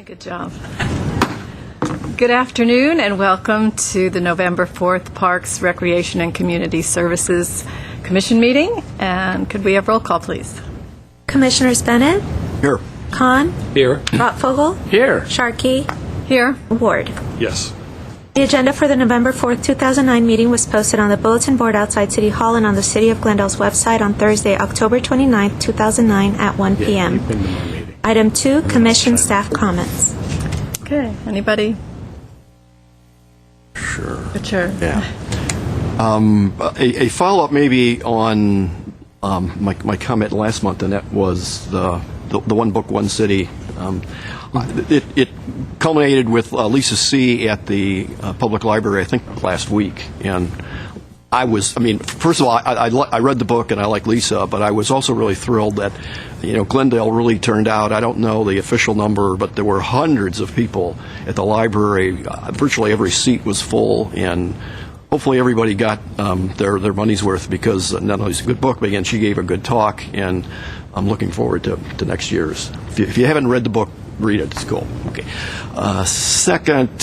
Good job. Good afternoon and welcome to the November 4th Parks, Recreation and Community Services Commission meeting. And could we have roll call, please? Commissioners Bennett? Here. Kahn? Here. Rottfogel? Here. Sharkey? Here. Ward? Yes. The agenda for the November 4th, 2009 meeting was posted on the bulletin board outside City Hall and on the City of Glendale's website on Thursday, October 29th, 2009 at 1 p.m. Item 2, Commission staff comments. Okay. Anybody? Sure. Sure. Yeah. A follow-up maybe on my comment last month, and that was the One Book, One City. It culminated with Lisa C. at the public library, I think, last week. And first of all, I read the book and I like Lisa, but I was also really thrilled that, Glendale really turned out, I don't know the official number, but there were hundreds of people at the library. Virtually every seat was full, and hopefully everybody got their money's worth, because not only is it a good book, but again, she gave a good talk, and I'm looking forward to next year's. If you haven't read the book, read it. It's cool. Okay. Second,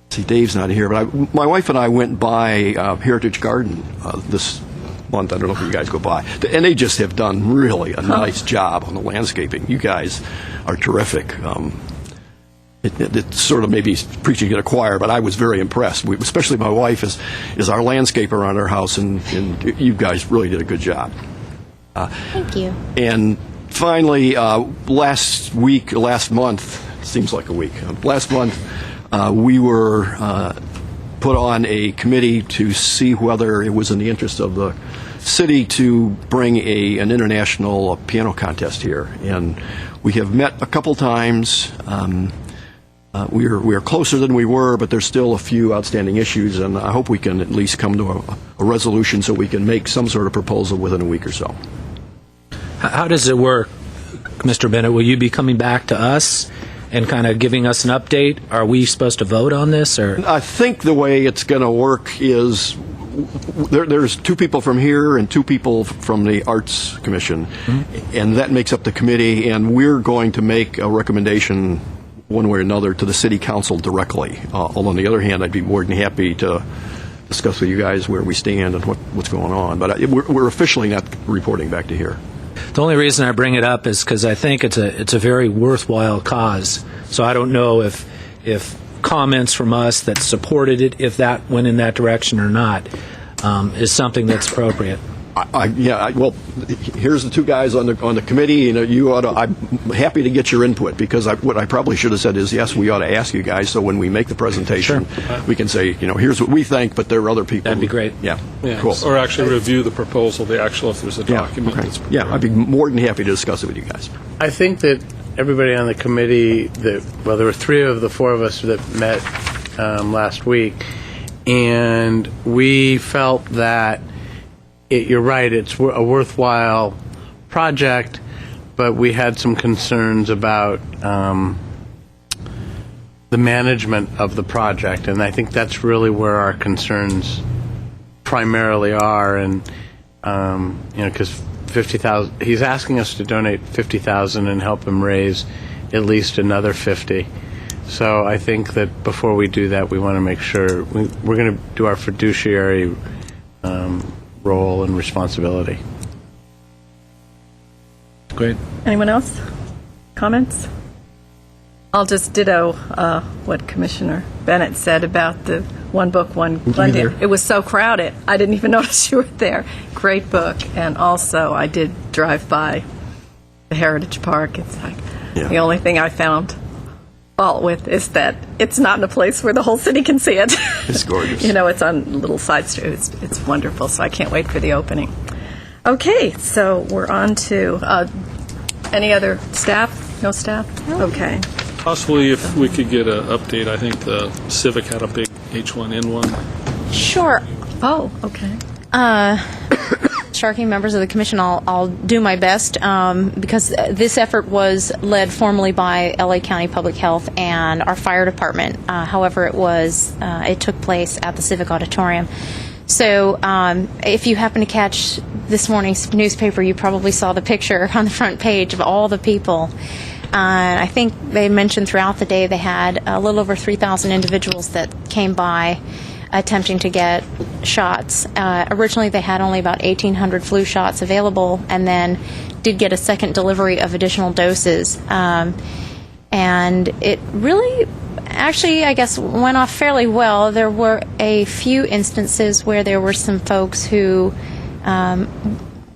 see, Dave's not here, but my wife and I went by Heritage Garden this month. I don't know if you guys go by. And they just have done really a nice job on the landscaping. You guys are terrific. It's sort of maybe preaching to the choir, but I was very impressed. Especially my wife is our landscaper on our house, and you guys really did a good job. Thank you. And finally, last month, seems like a week, last month, we were put on a committee to see whether it was in the interest of the city to bring an international piano contest here. And we have met a couple times. We are closer than we were, but there's still a few outstanding issues, and I hope we can at least come to a resolution so we can make some sort of proposal within a week or so. How does it work, Mr. Bennett? Will you be coming back to us and kind of giving us an update? Are we supposed to vote on this, or? I think the way it's going to work is there's two people from here and two people from the Arts Commission, and that makes up the committee, and we're going to make a recommendation one way or another to the City Council directly. Although on the other hand, I'd be more than happy to discuss with you guys where we stand and what's going on. But we're officially not reporting back to here. The only reason I bring it up is because I think it's a very worthwhile cause. So I don't know if comments from us that supported it, if that went in that direction or not, is something that's appropriate. Well, here's the two guys on the committee. I'm happy to get your input, because what I probably should have said is, yes, we ought to ask you guys, so when we make the presentation, we can say, here's what we think, but there are other people. That'd be great. Yeah. Cool. Or actually review the proposal, if there's a document that's prepared. Yeah, I'd be more than happy to discuss it with you guys. I think that everybody on the committee, there were three of the four of us that met last week, and we felt that you're right, it's a worthwhile project, but we had some concerns about the management of the project, and I think that's really where our concerns primarily are. And because $50,000, he's asking us to donate $50,000 and help him raise at least another $50,000. So I think that before we do that, we want to make sure we're going to do our fiduciary role and responsibility. Great. Anyone else? Comments? I'll just ditto what Commissioner Bennett said about the One Book, One Glendale. It was so crowded. I didn't even notice you were there. Great book. And also, I did drive by the Heritage Park. It's like the only thing I found fault with is that it's not in a place where the whole city can see it. It's gorgeous. It's on a little side street. It's wonderful, so I can't wait for the opening. Okay, so we're on to any other staff? No staff? Okay. Possibly if we could get an update. I think the Civic had a big H1N1. Sure. Oh, okay. Sharkey, members of the Commission, I'll do my best because this effort was led formally by LA County Public Health and our fire department. However, it took place at the Civic Auditorium. So if you happen to catch this morning's newspaper, you probably saw the picture on the front page of all the people And I think they mentioned throughout the day they had a little over 3,000 individuals that came by attempting to get shots. Originally, they had only about 1,800 flu shots available, and then did get a second delivery of additional doses. And it really, actually, I guess, went off fairly well. There were a few instances where there were some folks who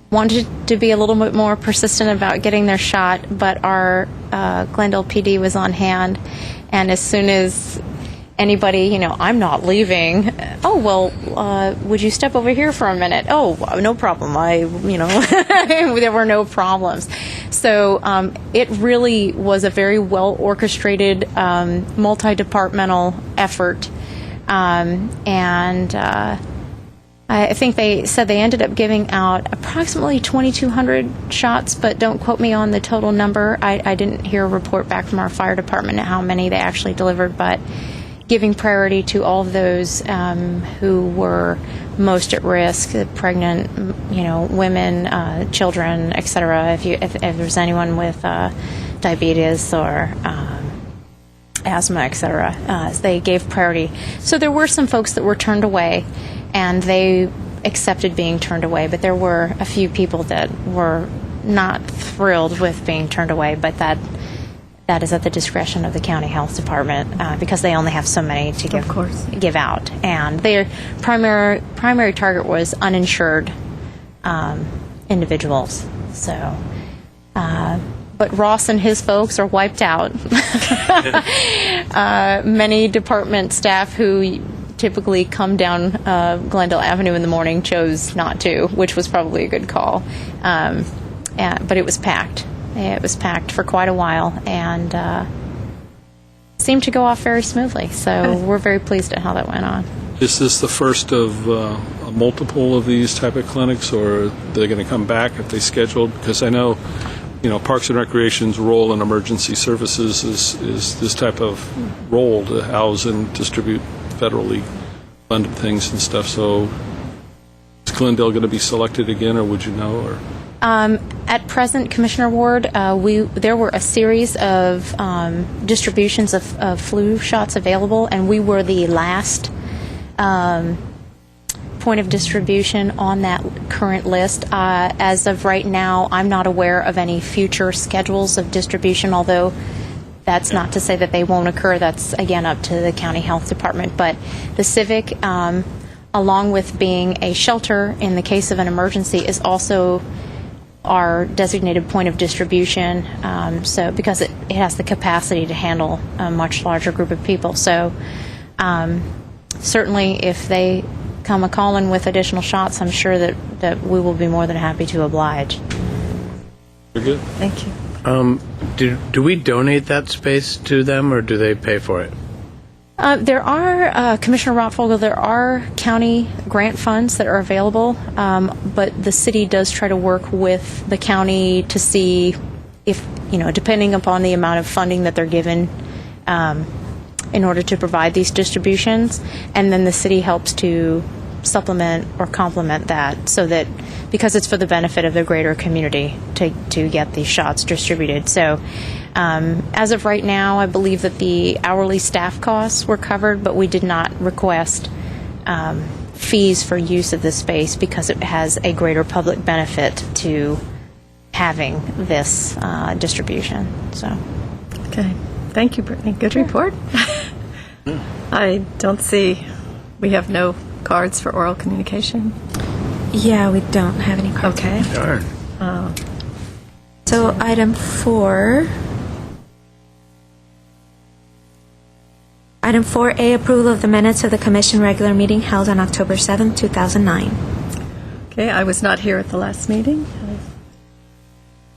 wanted to be a little bit more persistent about getting their shot, but our Glendale PD was on hand, and as soon as anybody, I'm not leaving. Oh, well, would you step over here for a minute? Oh, no problem. There were no problems. So it really was a very well orchestrated, multi-departmental effort. I think they said they ended up giving out approximately 2,200 shots, but don't quote me on the total number. I didn't hear a report back from our fire department at how many they actually delivered, but giving priority to all of those who were most at risk, pregnant, women, children, etc. If there's anyone with diabetes or asthma, etc., they gave priority. So there were some folks that were turned away, and they accepted being turned away. But there were a few people that were not thrilled with being turned away, but that is at the discretion of the county health department because they only have so many to give out. And their primary target was uninsured individuals. So, but Ross and his folks are wiped out. Many department staff who typically come down Glendale Avenue in the morning chose not to, which was probably a good call. But it was packed. It was packed for quite a while and seemed to go off very smoothly. So we're very pleased at how that went on. Is this the first of multiple of these type of clinics, or are they going to come back if they scheduled? Because I know, Parks and Recreation's role in emergency services is this type of role to house and distribute federally funded things and stuff. So is Glendale going to be selected again, or would you know? Or at present, Commissioner Ward, there were a series of distributions of flu shots available, and we were the last point of distribution on that current list. As of right now, I'm not aware of any future schedules of distribution, although that's not to say that they won't occur. That's, again, up to the county health department. But the Civic, along with being a shelter in the case of an emergency, is also our designated point of distribution, so because it has the capacity to handle a much larger group of people. So certainly if they come a-calling with additional shots, I'm sure that we will be more than happy to oblige. Very good. Thank you. Do we donate that space to them, or do they pay for it? There are, Commissioner Rottfogel, there are county grant funds that are available, but the city does try to work with the county to see if, depending upon the amount of funding that they're given in order to provide these distributions, and then the city helps to supplement or complement that so that, because it's for the benefit of the greater community to get these shots distributed. So as of right now, I believe that the hourly staff costs were covered, but we did not request fees for use of this space because it has a greater public benefit to having this distribution. So, Okay. Thank you, Brittany. Good report. I don't see, we have no cards for oral communication. Yeah, we don't have any cards. Okay. Darn. So item 4. Item 4A, approval of the minutes of the commission regular meeting held on October 7, 2009. Okay, I was not here at the last meeting.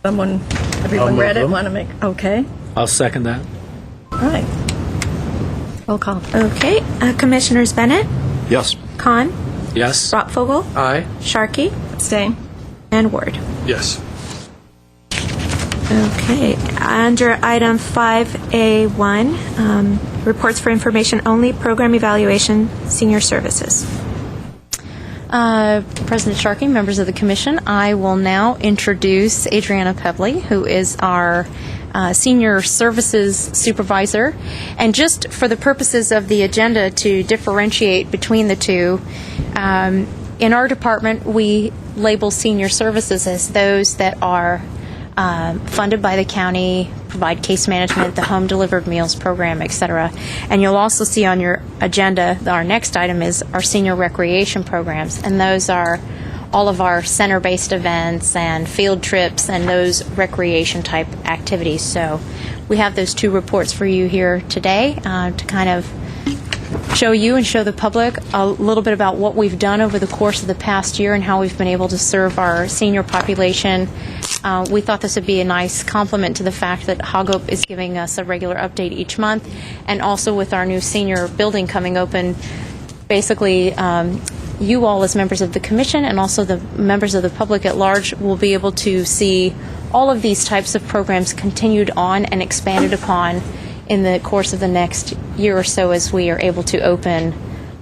Everyone move read it, them. want to make, okay. I'll second that. All right. Roll call. Okay, Commissioners Bennett, Yes. Khan, Yes? Rottfogel, Aye. Sharkey, Abstain. and Ward. Yes. Okay, under item 5A1, reports for information only, program evaluation, senior services. President Sharkey, members of the commission, I will now introduce Adriana Pebley, who is our senior services supervisor. And just for the purposes of the agenda to differentiate between the two, in our department, we label senior services as those that are funded by the county, provide case management, the home delivered meals program, et cetera. And you'll also see on your agenda, our next item is our senior recreation programs, and those are all of our center-based events and field trips and those recreation-type activities. So we have those two reports for you here today to kind of show you and show the public a little bit about what we've done over the course of the past year and how we've been able to serve our senior population. We thought this would be a nice complement to the fact that Hogop is giving us a regular update each month, and also with our new senior building coming open, basically you all as members of the commission and also the members of the public at large will be able to see all of these types of programs continued on and expanded upon in the course of the next year or so as we are able to open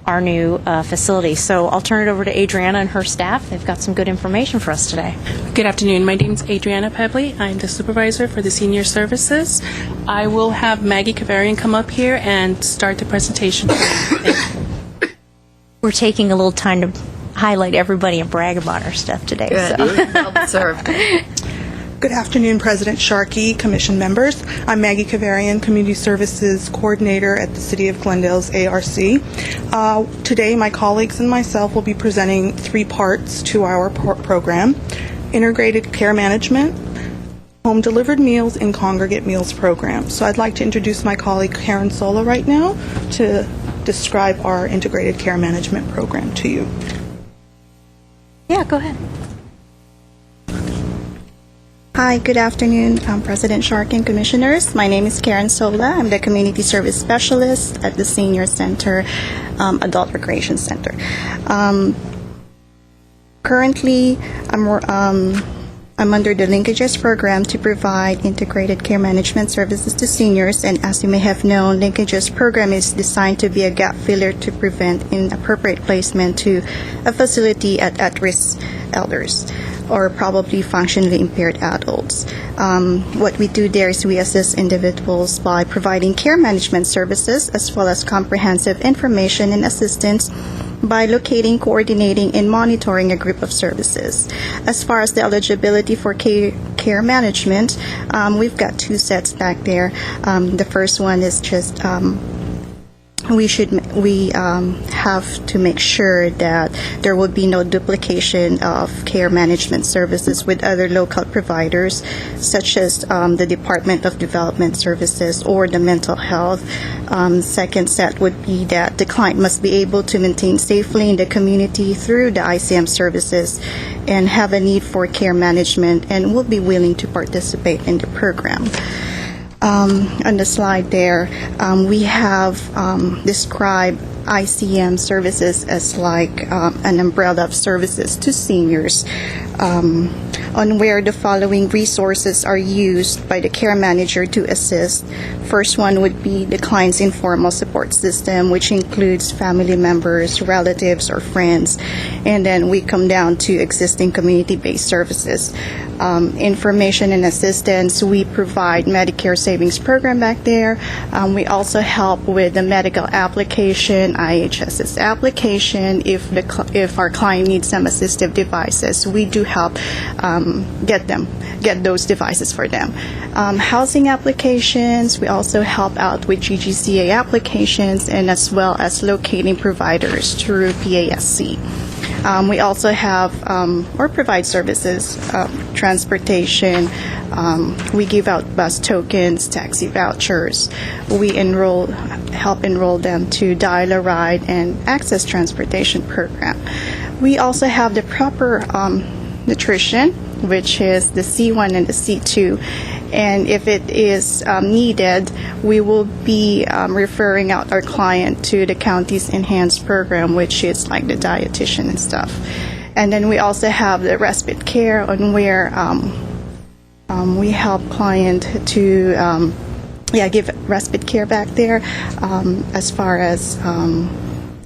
our new facility. So I'll turn it over to Adriana and her staff. They've got some good information for us today. Good afternoon. My name is Adriana Pebley. I'm the supervisor for the senior services. I will have Maggie Kavarian come up here and start the presentation. We're taking a little time to highlight everybody and brag about our stuff today. Good. So. Well served. Good afternoon, President Sharkey, Commission members. I'm Maggie Kavarian, Community Services Coordinator at the City of Glendale's ARC. Today, my colleagues and myself will be presenting three parts to our program: Integrated Care Management, Home Delivered Meals, and Congregate Meals Program. So I'd like to introduce my colleague Karen Sola right now to describe our Integrated Care Management Program to you. Yeah, go ahead. Hi, good afternoon, President Shark and Commissioners. My name is Karen Sola. I'm the Community Service Specialist at the Senior Center, Adult Recreation Center. Currently, I'm under the Linkages program to provide integrated care management services to seniors, and as you may have known, Linkages program is designed to be a gap filler to prevent inappropriate placement to a facility at-risk elders or probably functionally impaired adults. What we do there is we assist individuals by providing care management services as well as comprehensive information and assistance by locating, coordinating, and monitoring a group of services. As far as the eligibility for care management, we've got two sets back there. The first one is just we have to make sure that there will be no duplication of care management services with other local providers, such as the Department of Development Services or the mental health. Second set would be that the client must be able to maintain safely in the community through the ICM services and have a need for care management and will be willing to participate in the program. On the slide there, we have described ICM services as like an umbrella of services to seniors, on where the following resources are used by the care manager to assist. First one would be the client's informal support system, which includes family members, relatives, or friends. And then we come down to existing community-based services. Information and assistance, we provide Medicare Savings Program back there. We also help with the medical application, IHSS application. If our client needs some assistive devices, we do help get those devices for them. Housing applications, we also help out with GGCA applications and as well as locating providers through PASC. We also have or provide services, transportation. We give out bus tokens, taxi vouchers. We help enroll them to Dial a Ride and Access Transportation program. We also have the proper nutrition, which is the C1 and the C2. And if it is needed, we will be referring out our client to the county's enhanced program, which is like the dietitian and stuff. And then we also have the respite care, on where we help client to give respite care back there, as far as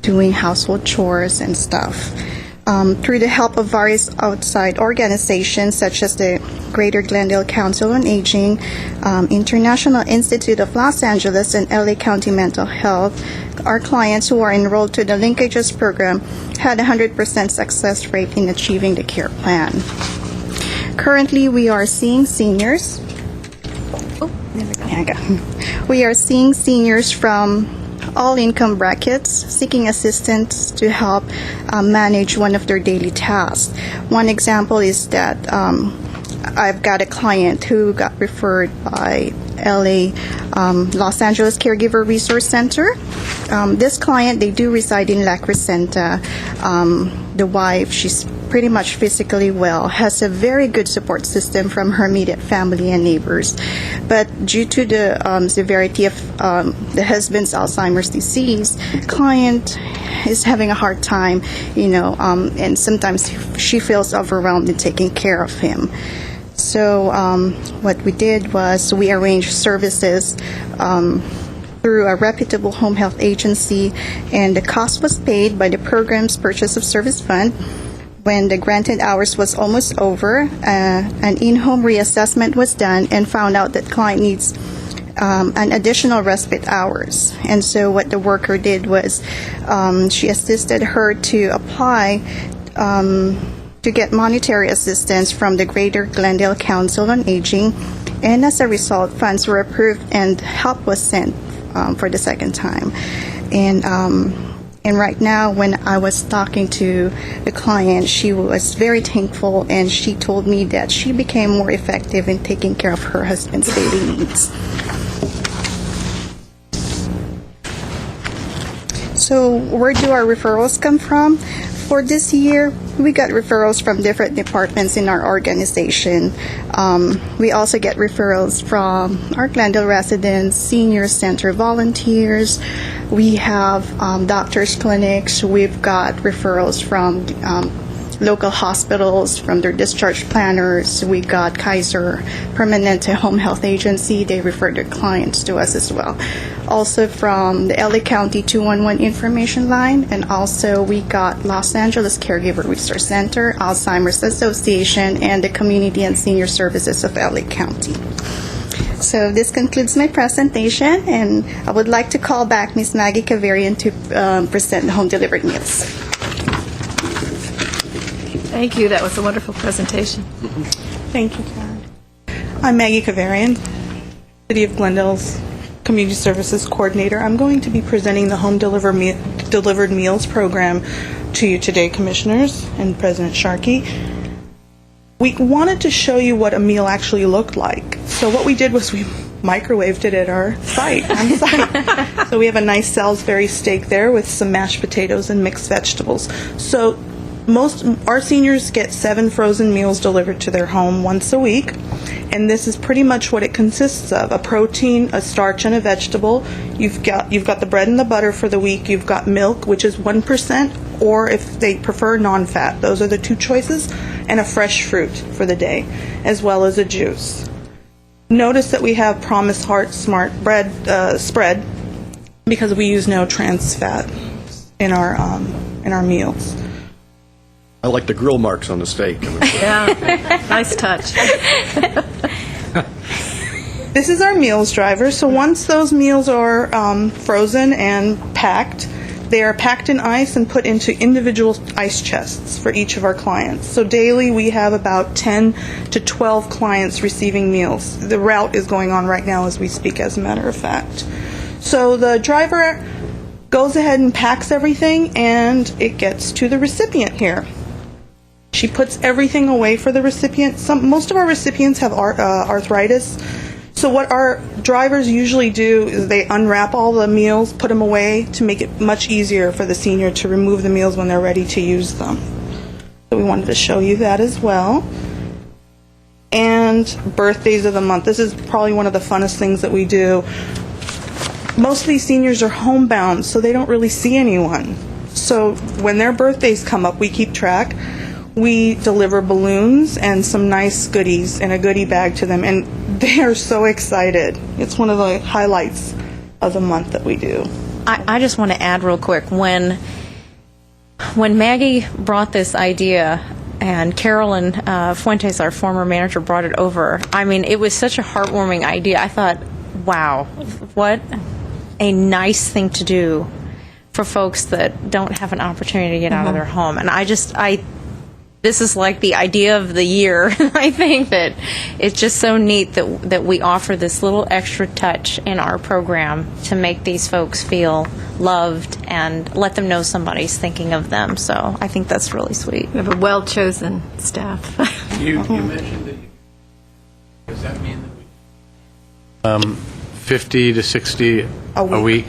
doing household chores and stuff. Through the help of various outside organizations such as the Greater Glendale Council on Aging, International Institute of Los Angeles, and LA County Mental Health, our clients who are enrolled to the Linkages program had a 100% success rate in achieving the care plan. Currently, we are seeing seniors. We are seeing seniors from all income brackets seeking assistance to help manage one of their daily tasks. One example is that I've got a client who got referred by LA Los Angeles Caregiver Resource Center. This client, they do reside in La Crescenta. The wife, she's pretty much physically well, has a very good support system from her immediate family and neighbors. But due to the severity of the husband's Alzheimer's disease, client is having a hard time, and sometimes she feels overwhelmed in taking care of him. So what we did was we arranged services through a reputable home health agency, and the cost was paid by the program's Purchase of Service Fund. When the granted hours was almost over, an in-home reassessment was done and found out that client needs an additional respite hours. And so what the worker did was she assisted her to apply to get monetary assistance from the Greater Glendale Council on Aging, and as a result, funds were approved and help was sent for the second time. And right now, when I was talking to the client, she was very thankful, and she told me that she became more effective in taking care of her husband's daily needs. So where do our referrals come from? For this year, we got referrals from different departments in our organization. We also get referrals from our Glendale residents, senior center volunteers. We have doctors' clinics. We've got referrals from local hospitals, from their discharge planners. We got Kaiser Permanente Home Health Agency. They refer their clients to us as well. Also from the LA County 211 information line, and also we got Los Angeles Caregiver Resource Center, Alzheimer's Association, and the Community and Senior Services of LA County. So this concludes my presentation, and I would like to call back Ms. Maggie Kavarian to present the home delivered meals. Thank you. That was a wonderful presentation. Thank you, Karen. I'm Maggie Kavarian, City of Glendale's Community Services Coordinator. I'm going to be presenting the Home Delivered Meals program to you today, Commissioners and President Sharkey. We wanted to show you what a meal actually looked like. So what we did was we microwaved it at our site, on site. So we have a nice Salisbury steak there with some mashed potatoes and mixed vegetables. So our seniors get 7 frozen meals delivered to their home once a week, and this is pretty much what it consists of: a protein, a starch, and a vegetable. You've got the bread and the butter for the week. You've got milk, which is 1%, or if they prefer non-fat, those are the 2 choices, and a fresh fruit for the day, as well as a juice. Notice that we have Promise Heart Smart bread spread, because we use no trans fat in our meals. I like the grill marks on the steak. Yeah, nice touch. This is our meals driver. So once those meals are frozen and packed, they are packed in ice and put into individual ice chests for each of our clients. So daily we have about 10 to 12 clients receiving meals. The route is going on right now as we speak, as a matter of fact. So the driver goes ahead and packs everything, and it gets to the recipient here. She puts everything away for the recipient. Most of our recipients have arthritis. So what our drivers usually do is they unwrap all the meals, put them away to make it much easier for the senior to remove the meals when they're ready to use them. So we wanted to show you that as well. And birthdays of the month. This is probably one of the funnest things that we do. Most of these seniors are homebound, so they don't really see anyone. So when their birthdays come up, we keep track. We deliver balloons and some nice goodies in a goodie bag to them, and they are so excited. It's one of the highlights of the month that we do. I just want to add real quick, when when Maggie brought this idea and Carolyn Fuentes, our former manager, brought it over, I mean, it was such a heartwarming idea. I thought, wow, what a nice thing to do for folks that don't have an opportunity to get out of their home. And this is like the idea of the year. I think that it's just so neat that we offer this little extra touch in our program to make these folks feel loved and let them know somebody's thinking of them. So I think that's really sweet. We have a well-chosen staff. You mentioned that. Does that mean that we 50 to 60 a week?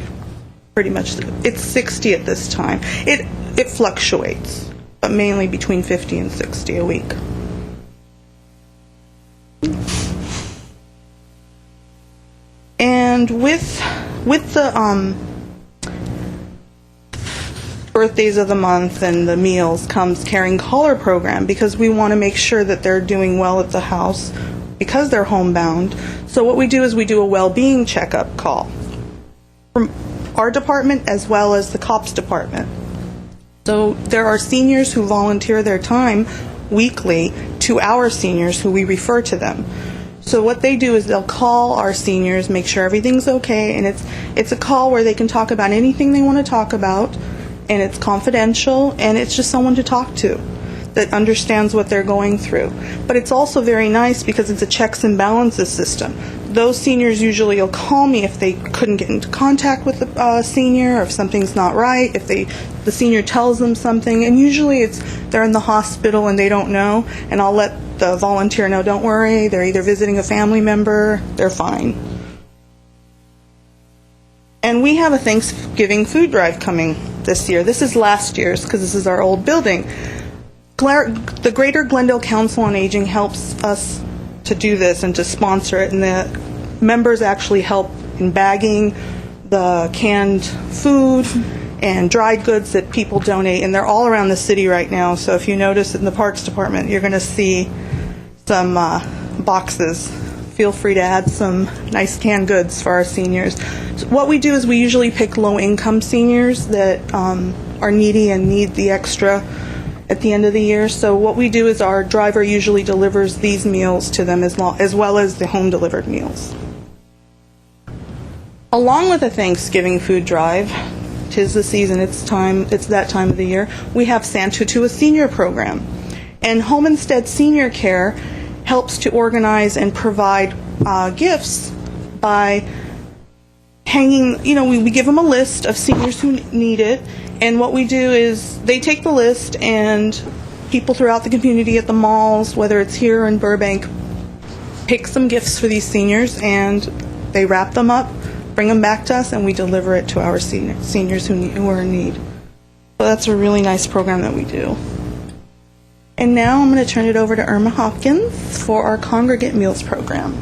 Pretty much. It's 60 at this time. It fluctuates, but mainly between 50 and 60 a week. And with the birthdays of the month and the meals comes Caring Caller program, because we want to make sure that they're doing well at the house because they're homebound. So what we do is we do a well-being checkup call from our department as well as the COPS department. So there are seniors who volunteer their time weekly to our seniors who we refer to them. So what they do is they'll call our seniors, make sure everything's okay, and it's a call where they can talk about anything they want to talk about, and it's confidential, and it's just someone to talk to that understands what they're going through. But it's also very nice because it's a checks and balances system. Those seniors usually will call me if they couldn't get into contact with the senior, or if something's not right, if the senior tells them something, and usually they're in the hospital and they don't know, and I'll let the volunteer know, don't worry, they're either visiting a family member, they're fine. And we have a Thanksgiving food drive coming this year. This is last year's because this is our old building. The Greater Glendale Council on Aging helps us to do this and to sponsor it, and the members actually help in bagging the canned food and dried goods that people donate, and they're all around the city right now. So if you notice in the Parks Department, you're going to see some boxes. Feel free to add some nice canned goods for our seniors. So what we do is we usually pick low-income seniors that are needy and need the extra at the end of the year. So what we do is our driver usually delivers these meals to them as well as the home-delivered meals. Along with the Thanksgiving food drive, 'tis the season, it's that time of the year, we have Santa to a Senior program. And Home Instead Senior Care helps to organize and provide gifts by hanging, we give them a list of seniors who need it, and what we do is they take the list, and people throughout the community at the malls, whether it's here or in Burbank, pick some gifts for these seniors, and they wrap them up, bring them back to us, and we deliver it to our seniors who are in need. So that's a really nice program that we do. And now I'm going to turn it over to Irma Hopkins for our Congregate Meals program.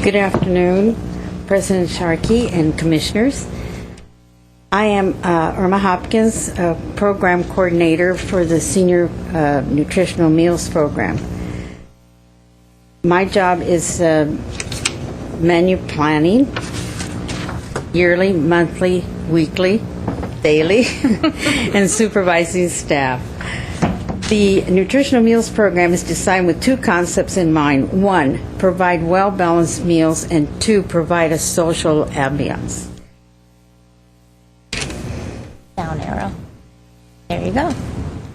Good afternoon, President Sharkey and Commissioners. I am Irma Hopkins, Program Coordinator for the Senior Nutritional Meals Program. My job is menu planning, yearly, monthly, weekly, daily, and supervising staff. The Nutritional Meals Program is designed with two concepts in mind. One, provide well-balanced meals, and two, provide a social ambiance. Down arrow. There you go.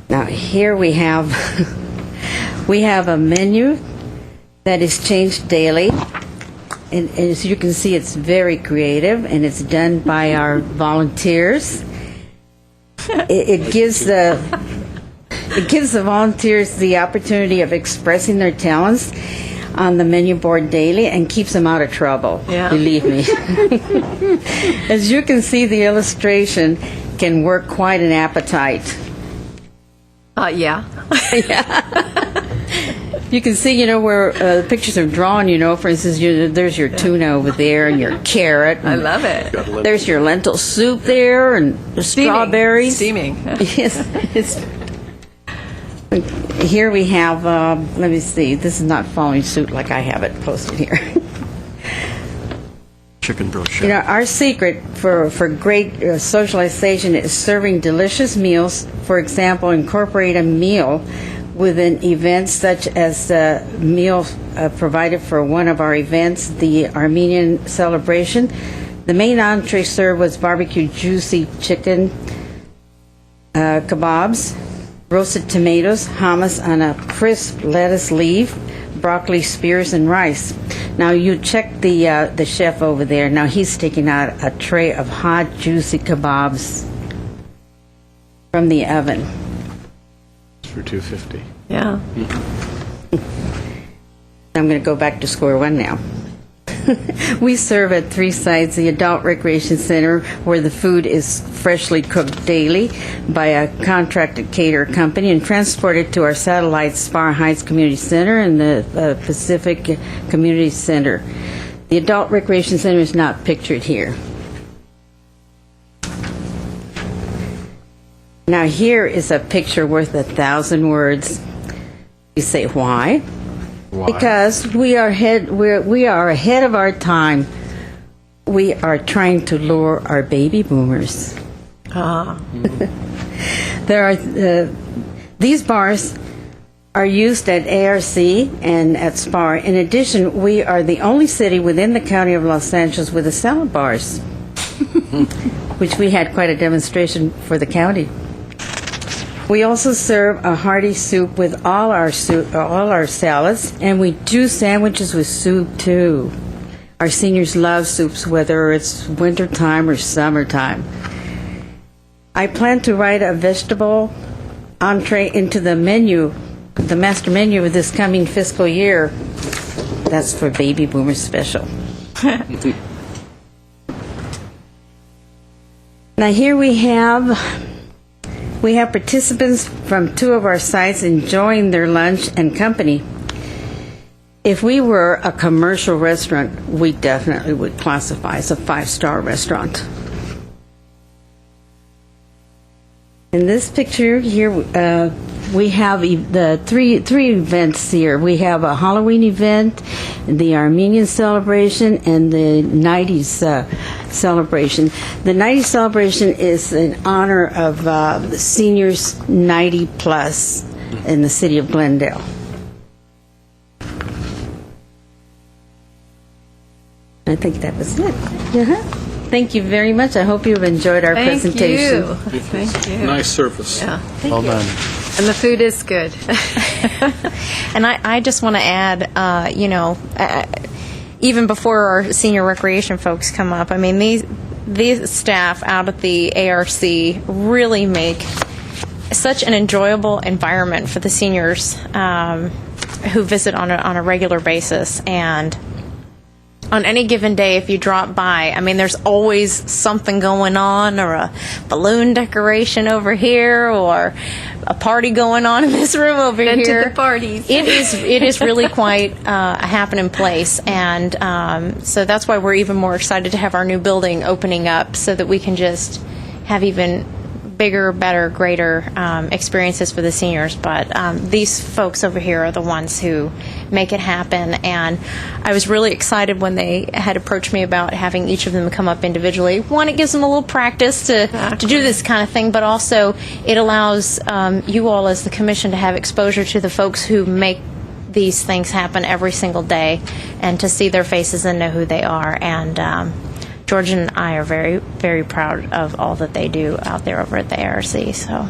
Now here we have a menu that is changed daily. And as you can see, it's very creative, and it's done by our volunteers. It gives the volunteers the opportunity of expressing their talents on the menu board daily, and keeps them out of trouble. Yeah. Believe me. As you can see, the illustration can work quite an appetite. Yeah. You can see, where the pictures are drawn, for instance, there's your tuna over there and your carrot. I love it. There's your lentil soup there and the strawberries. Steaming. Yes. Here we have, let me see, this is not following suit like I have it posted here. chicken bruschetta. You know, our secret for great socialization is serving delicious meals. For example, incorporate a meal with an event such as the meal provided for one of our events, the Armenian celebration. The main entree served was barbecue juicy chicken kebabs, roasted tomatoes, hummus on a crisp lettuce leaf, broccoli spears, and rice. Now you check the chef over there. Now he's taking out a tray of hot, juicy kebabs from the oven. For $2.50. Yeah. I'm going to go back to square one now. We serve at 3 sites: the Adult Recreation Center, where the food is freshly cooked daily by a contracted caterer company and transported to our satellite Spar Heights Community Center and the Pacific Community Center. The Adult Recreation Center is not pictured here. Now here is a picture worth 1,000 words. You say, why? Because we are ahead of our time. We are trying to lure our baby boomers. There are these bars are used at ARC and at SPAR. In addition, we are the only city within the county of Los Angeles with the salad bars, which we had quite a demonstration for the county. We also serve a hearty soup with all our salads, and we do sandwiches with soup too. Our seniors love soups, whether it's wintertime or summertime. I plan to write a vegetable entree into the menu, the master menu of this coming fiscal year. That's for Baby Boomer Special. Now here we have participants from 2 of our sites enjoying their lunch and company. If we were a commercial restaurant, we definitely would classify as a 5-star restaurant. In this picture here, we have the three events here. We have a Halloween event, the Armenian celebration, and the 90s celebration. The 90s celebration is in honor of the seniors 90 plus in the city of Glendale. I think that was it. Thank you very much. I hope you've enjoyed our presentation. Thank you. Nice service. Yeah. Well done. And the food is good. And I just want to add, even before our senior recreation folks come up, I mean, these staff out at the ARC really make such an enjoyable environment for the seniors who visit on a regular basis. And on any given day, if you drop by, I mean, there's always something going on, or a balloon decoration over here, or a party going on in this room over Been here. to the parties. It is really quite a happening place, and so that's why we're even more excited to have our new building opening up, so that we can just have even bigger, better, greater experiences for the seniors. But these folks over here are the ones who make it happen, and I was really excited when they had approached me about having each of them come up individually. One, it gives them a little practice to do this kind of thing, but also it allows you all as the commission to have exposure to the folks who make these things happen every single day, and to see their faces and know who they are. And George and I are very, very proud of all that they do out there over at the ARC. So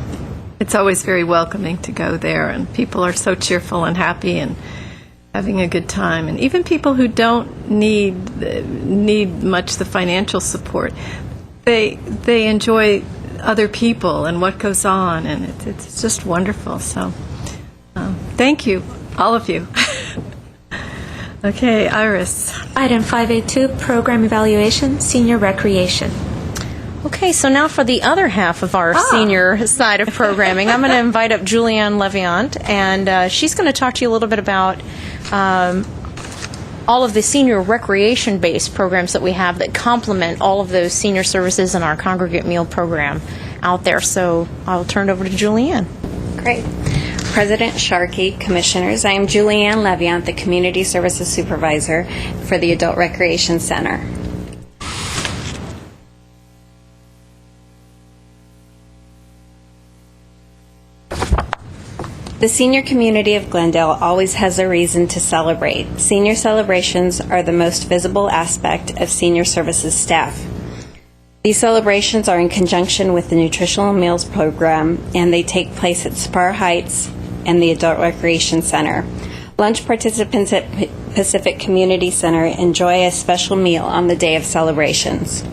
It's always very welcoming to go there, and people are so cheerful and happy and having a good time. And even people who don't need much the financial support, they enjoy other people and what goes on, and it's just wonderful. So thank you, all of you. Okay, Iris. Item 582, Program Evaluation, Senior Recreation. Okay, so now for the other half of our senior side of programming, I'm going to invite up Julianne Leviant, and she's going to talk to you a little bit about all of the senior recreation-based programs that we have that complement all of those senior services in our congregate meal program out there. So I'll turn it over to Julianne. Great. President Sharkey, Commissioners, I am Julianne Leviant, the Community Services Supervisor for the Adult Recreation Center. The senior community of Glendale always has a reason to celebrate. Senior celebrations are the most visible aspect of senior services staff. These celebrations are in conjunction with the Nutritional Meals Program, and they take place at Spar Heights and the Adult Recreation Center. Lunch participants at Pacific Community Center enjoy a special meal on the day of celebrations.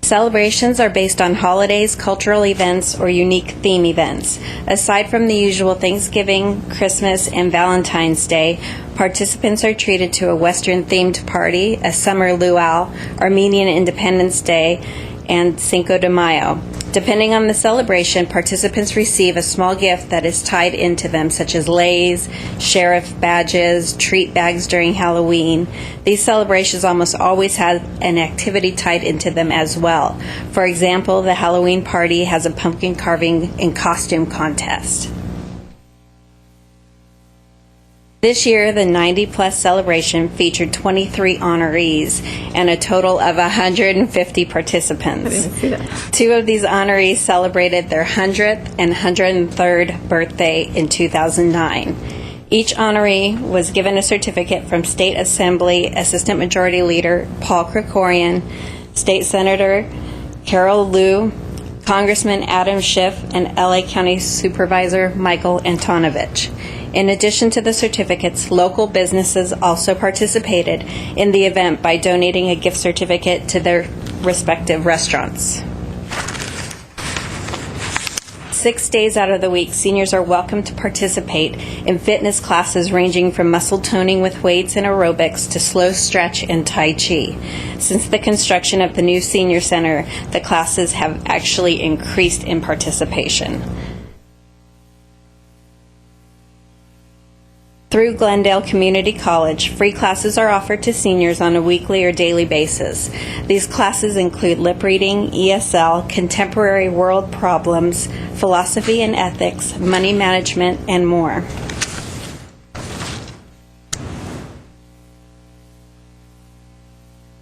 Celebrations are based on holidays, cultural events, or unique theme events. Aside from the usual Thanksgiving, Christmas, and Valentine's Day, participants are treated to a Western-themed party, a summer luau, Armenian Independence Day, and Cinco de Mayo. Depending on the celebration, participants receive a small gift that is tied into them, such as leis, sheriff badges, treat bags during Halloween. These celebrations almost always have an activity tied into them as well. For example, the Halloween party has a pumpkin carving and costume contest. This year, the 90-plus celebration featured 23 honorees and a total of 150 participants. I didn't see that. 2 of these honorees celebrated their 100th and 103rd birthday in 2009. Each honoree was given a certificate from State Assembly Assistant Majority Leader Paul Krikorian, State Senator Carol Liu, Congressman Adam Schiff, and LA County Supervisor Michael Antonovich. In addition to the certificates, local businesses also participated in the event by donating a gift certificate to their respective restaurants. 6 days out of the week, seniors are welcome to participate in fitness classes ranging from muscle toning with weights and aerobics to slow stretch and Tai Chi. Since the construction of the new senior center, the classes have actually increased in participation. Through Glendale Community College, free classes are offered to seniors on a weekly or daily basis. These classes include lip reading, ESL, contemporary world problems, philosophy and ethics, money management, and more.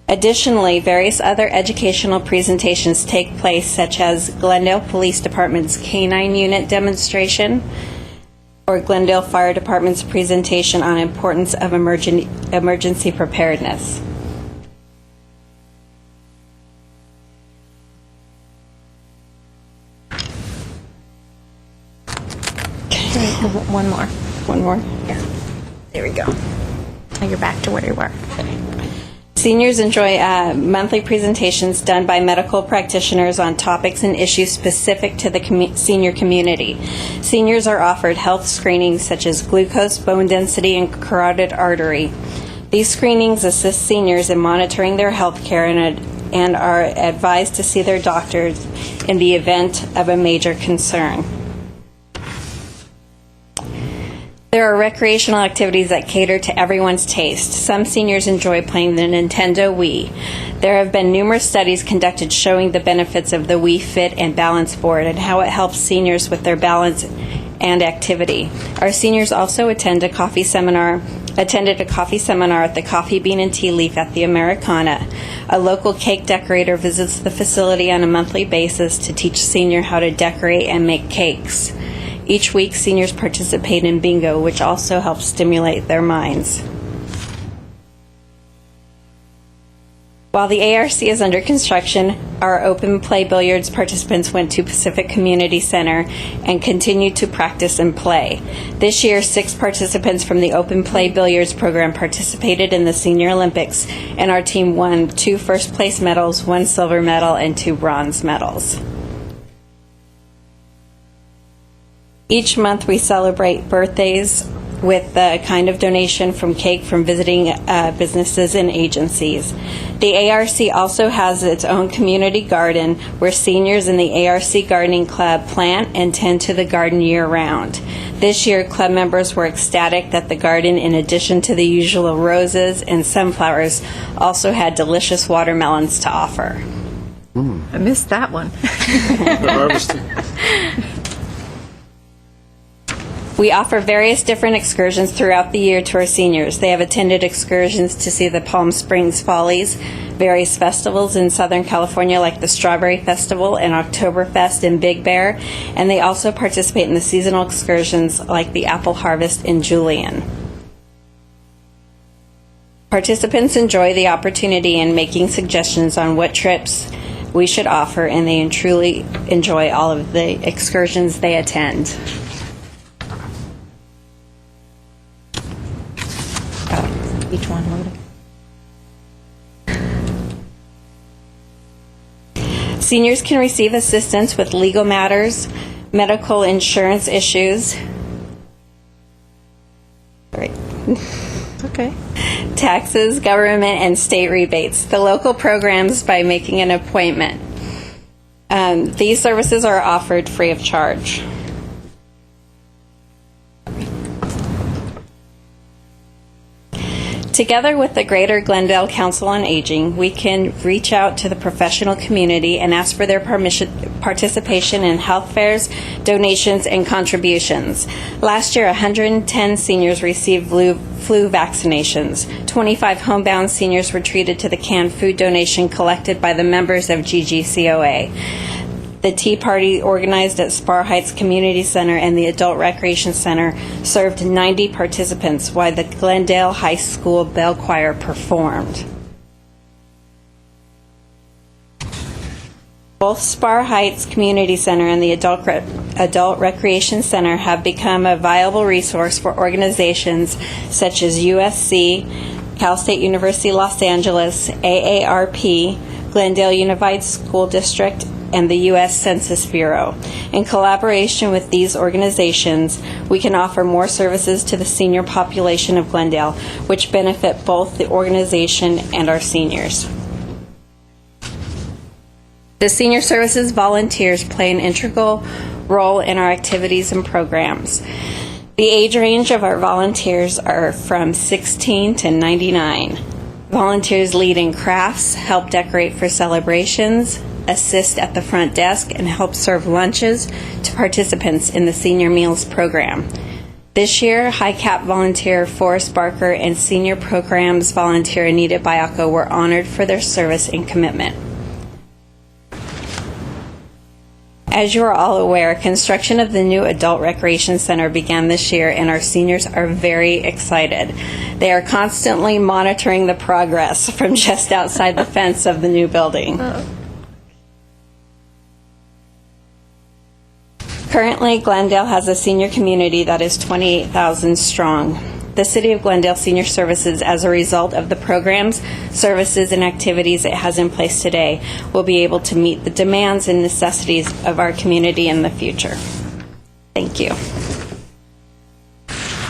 Additionally, various other educational presentations take place, such as Glendale Police Department's K-9 Unit demonstration, or Glendale Fire Department's presentation on importance of emergency preparedness. One more. One more. Here. There we go. Now you're back to where you were. Seniors enjoy monthly presentations done by medical practitioners on topics and issues specific to the senior community. Seniors are offered health screenings such as glucose, bone density, and carotid artery. These screenings assist seniors in monitoring their health care and are advised to see their doctors in the event of a major concern. There are recreational activities that cater to everyone's taste. Some seniors enjoy playing the Nintendo Wii. There have been numerous studies conducted showing the benefits of the Wii Fit and Balance Board and how it helps seniors with their balance and activity. Our seniors also attended a coffee seminar at the Coffee Bean and Tea Leaf at the Americana. A local cake decorator visits the facility on a monthly basis to teach seniors how to decorate and make cakes. Each week, seniors participate in bingo, which also helps stimulate their minds. While the ARC is under construction, our open play billiards participants went to Pacific Community Center and continued to practice and play. This year, 6 participants from the open play billiards program participated in the Senior Olympics, and our team won 2 first-place medals, 1 silver medal, and 2 bronze medals. Each month we celebrate birthdays with a kind of donation from cake from visiting businesses and agencies. The ARC also has its own community garden where seniors in the ARC Gardening Club plant and tend to the garden year-round. This year, club members were ecstatic that the garden, in addition to the usual roses and sunflowers, also had delicious watermelons to offer. I missed that one. The harvesting. We offer various different excursions throughout the year to our seniors. They have attended excursions to see the Palm Springs Follies, various festivals in Southern California like the Strawberry Festival and Oktoberfest in Big Bear, and they also participate in the seasonal excursions like the Apple Harvest in Julian. Participants enjoy the opportunity in making suggestions on what trips we should offer, and they truly enjoy all of the excursions they attend. Each one loading. Seniors can receive assistance with legal matters, medical insurance issues, Okay. taxes, government, and state rebates. The local programs by making an appointment. These services are offered free of charge. Together with the Greater Glendale Council on Aging, we can reach out to the professional community and ask for their participation in health fairs, donations, and contributions. Last year, 110 seniors received flu vaccinations. 25 homebound seniors were treated to the canned food donation collected by the members of GGCOA. The Tea Party organized at Spar Heights Community Center and the Adult Recreation Center served 90 participants while the Glendale High School Bell Choir performed. Both Spar Heights Community Center and the Adult Recreation Center have become a viable resource for organizations such as USC, Cal State University Los Angeles, AARP, Glendale Unified School District, and the U.S. Census Bureau. In collaboration with these organizations, we can offer more services to the senior population of Glendale, which benefit both the organization and our seniors. The Senior Services volunteers play an integral role in our activities and programs. The age range of our volunteers are from 16 to 99. Volunteers lead in crafts, help decorate for celebrations, assist at the front desk, and help serve lunches to participants in the Senior Meals Program. This year, High Cap volunteer Forrest Barker and Senior Programs volunteer Anita Bayako were honored for their service and commitment. As you are all aware, construction of the new Adult Recreation Center began this year, and our seniors are very excited. They are constantly monitoring the progress from just outside the fence of the new building. Currently, Glendale has a senior community that is 28,000 strong. The City of Glendale Senior Services, as a result of the programs, services, and activities it has in place today, will be able to meet the demands and necessities of our community in the future. Thank you.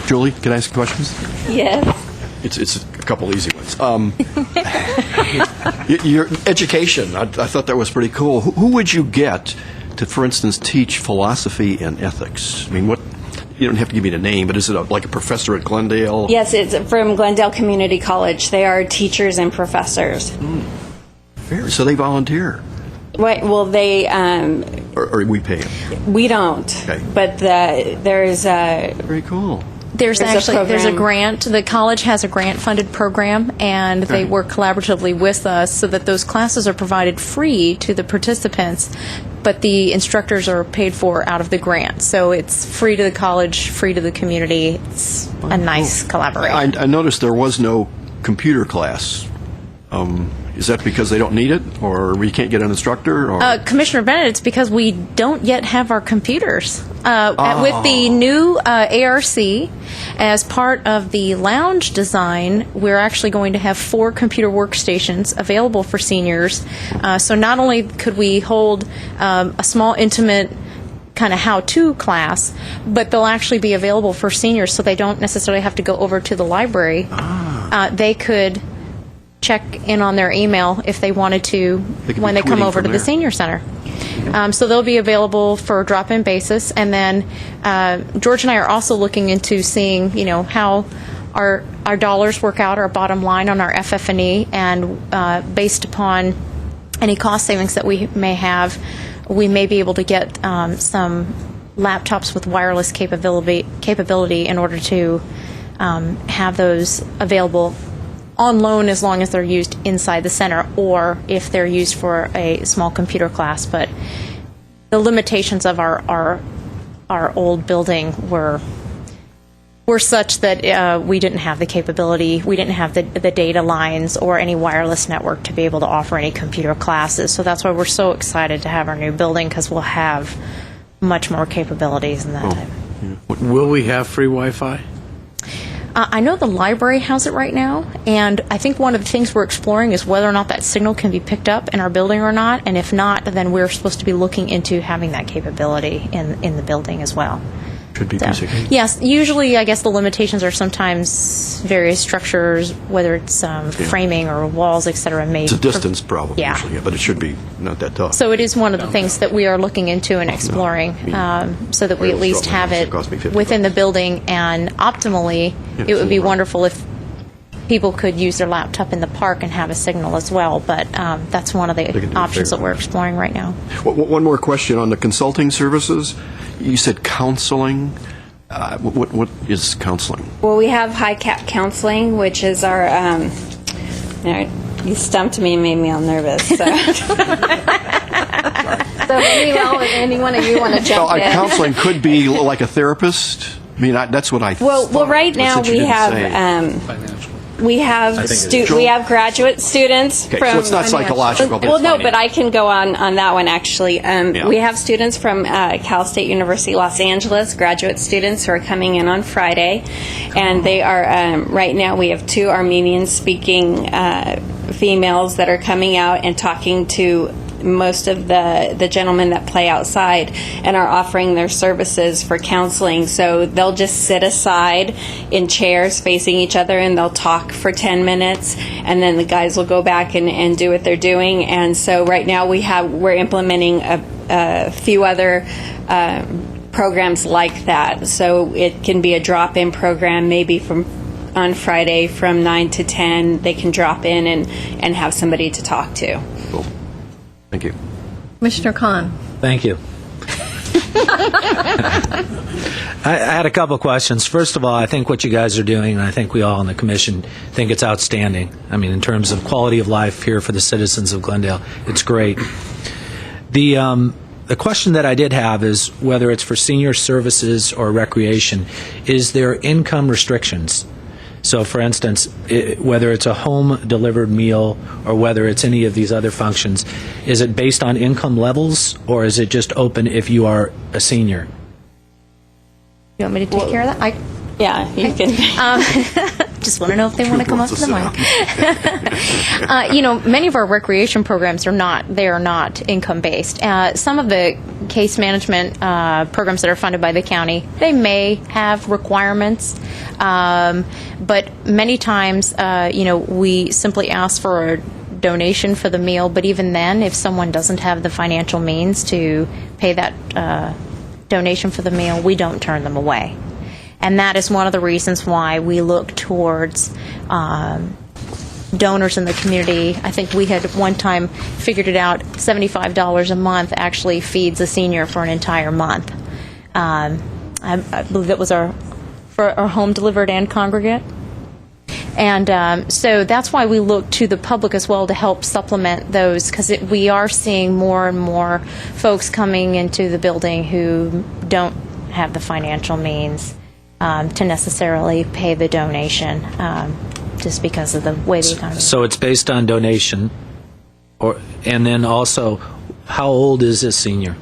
Julie, can I ask questions? Yes. It's a couple easy ones. Your education, I thought that was pretty cool. Who would you get to, for instance, teach philosophy and ethics? I mean, what? You don't have to give me the name, but is it like a professor at Glendale? Yes, it's from Glendale Community College. They are teachers and professors. So they volunteer? Right, well, they... Or we pay them? We don't. Okay. But there's a... Very cool. There's a program. grant. The college has a grant-funded program, and they work collaboratively with us so that those classes are provided free to the participants, but the instructors are paid for out of the grant. So it's free to the college, free to the community. It's a nice collaboration. I noticed there was no computer class. Is that because they don't need it, or we can't get an instructor? Or? Commissioner Bennett, it's because we don't yet have our computers. With the new ARC, as part of the lounge design, we're actually going to have 4 computer workstations available for seniors. So not only could we hold a small, intimate kind of how-to class, but they'll actually be available for seniors, so they don't necessarily have to go over to the library. They could check in on their email if they wanted to when they come over to the senior center. So they'll be available for a drop-in basis. And then George and I are also looking into seeing, how our dollars work out, our bottom line on our FF&E, and based upon any cost savings that we may have, we may be able to get some laptops with wireless capability in order to have those available on loan as long as they're used inside the center, or if they're used for a small computer class. But the limitations of our old building were such that we didn't have the capability, we didn't have the data lines or any wireless network to be able to offer any computer classes. So that's why we're so excited to have our new building, because we'll have much more capabilities in that type. Will we have free Wi-Fi? I know the library has it right now, and I think one of the things we're exploring is whether or not that signal can be picked up in our building or not, and if not, then we're supposed to be looking into having that capability in the building as well. Should be basic. Yes, usually I guess the limitations are sometimes various structures, whether it's framing or walls, et cetera. It's a distance problem, Yeah. usually, but it should be not that tough. So it is one of the things that we are looking into and exploring, so that we at least have it within the building, and optimally, it would be wonderful if people could use their laptop in the park and have a signal as well, but that's one of the options that we're exploring right now. One more question on the consulting services. You said counseling. What is counseling? Well, we have high cap counseling, which is our. You stumped me and made me all nervous. So, any one of you want to jump in? Counseling could be like a therapist. I mean, that's what I thought. Well, right But now since you we didn't have. say- We have graduate students Okay, from. so it's not psychological. Well, no, but I can go on that one, actually. Yeah. We have students from Cal State University, Los Angeles, graduate students who are coming in on Friday. And they are, right now, we have 2 Armenian-speaking females that are coming out and talking to most of the gentlemen that play outside and are offering their services for counseling. So they'll just sit aside in chairs facing each other and they'll talk for 10 minutes, and then the guys will go back and do what they're doing. And so right now we're implementing a few other programs like that. So it can be a drop-in program, maybe on Friday from 9 to 10, they can drop in and have somebody to talk to. Cool. Thank you. Commissioner Khan. Thank you. I had a couple of questions. First of all, I think what you guys are doing, and I think we all on the commission think it's outstanding. I mean, in terms of quality of life here for the citizens of Glendale, it's great. The question that I did have is whether it's for senior services or recreation, is there income restrictions? So, for instance, whether it's a home-delivered meal or whether it's any of these other functions, is it based on income levels, or is it just open if you are a senior? You want me to take care of that? Yeah, you can. Just want to know if they want to come up to the mic. Many of our recreation programs are not income based. Some of the case management programs that are funded by the county, they may have requirements, but many times, we simply ask for a donation for the meal. But even then, if someone doesn't have the financial means to pay that donation for the meal, we don't turn them away. And that is one of the reasons why we look towards donors in the community. I think we had one time figured it out, $75 a month actually feeds a senior for an entire month. I believe that was for our home delivered and congregate. And so that's why we look to the public as well to help supplement those, because we are seeing more and more folks coming into the building who don't have the financial means to necessarily pay the donation, just because of the way the economy. So it's based on donation, and then also, how old is this senior?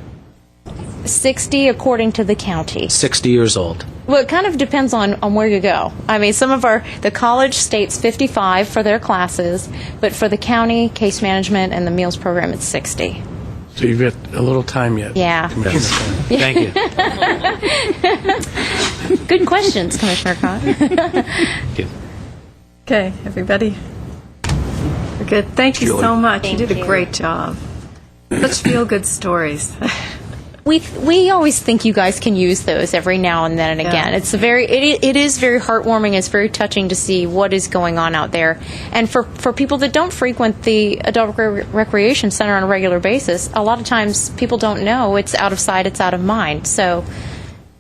60 according to the county. 60 years old. Well, it kind of depends on where you go. I mean, some of the college states 55 for their classes, but for the county, case management, and the meals program, it's 60. So you've got a little time yet. Yeah. Thank you. Good questions, Commissioner Khan. Thank you. Okay, everybody. We're good. Thank you so much. Thank you did you. a great job. Such feel-good stories. We always think you guys can use those every now and then and again. It's it is very heartwarming. It's very touching to see what is going on out there. And for people that don't frequent the adult recreation center on a regular basis, a lot of times people don't know it's out of sight, it's out of mind. So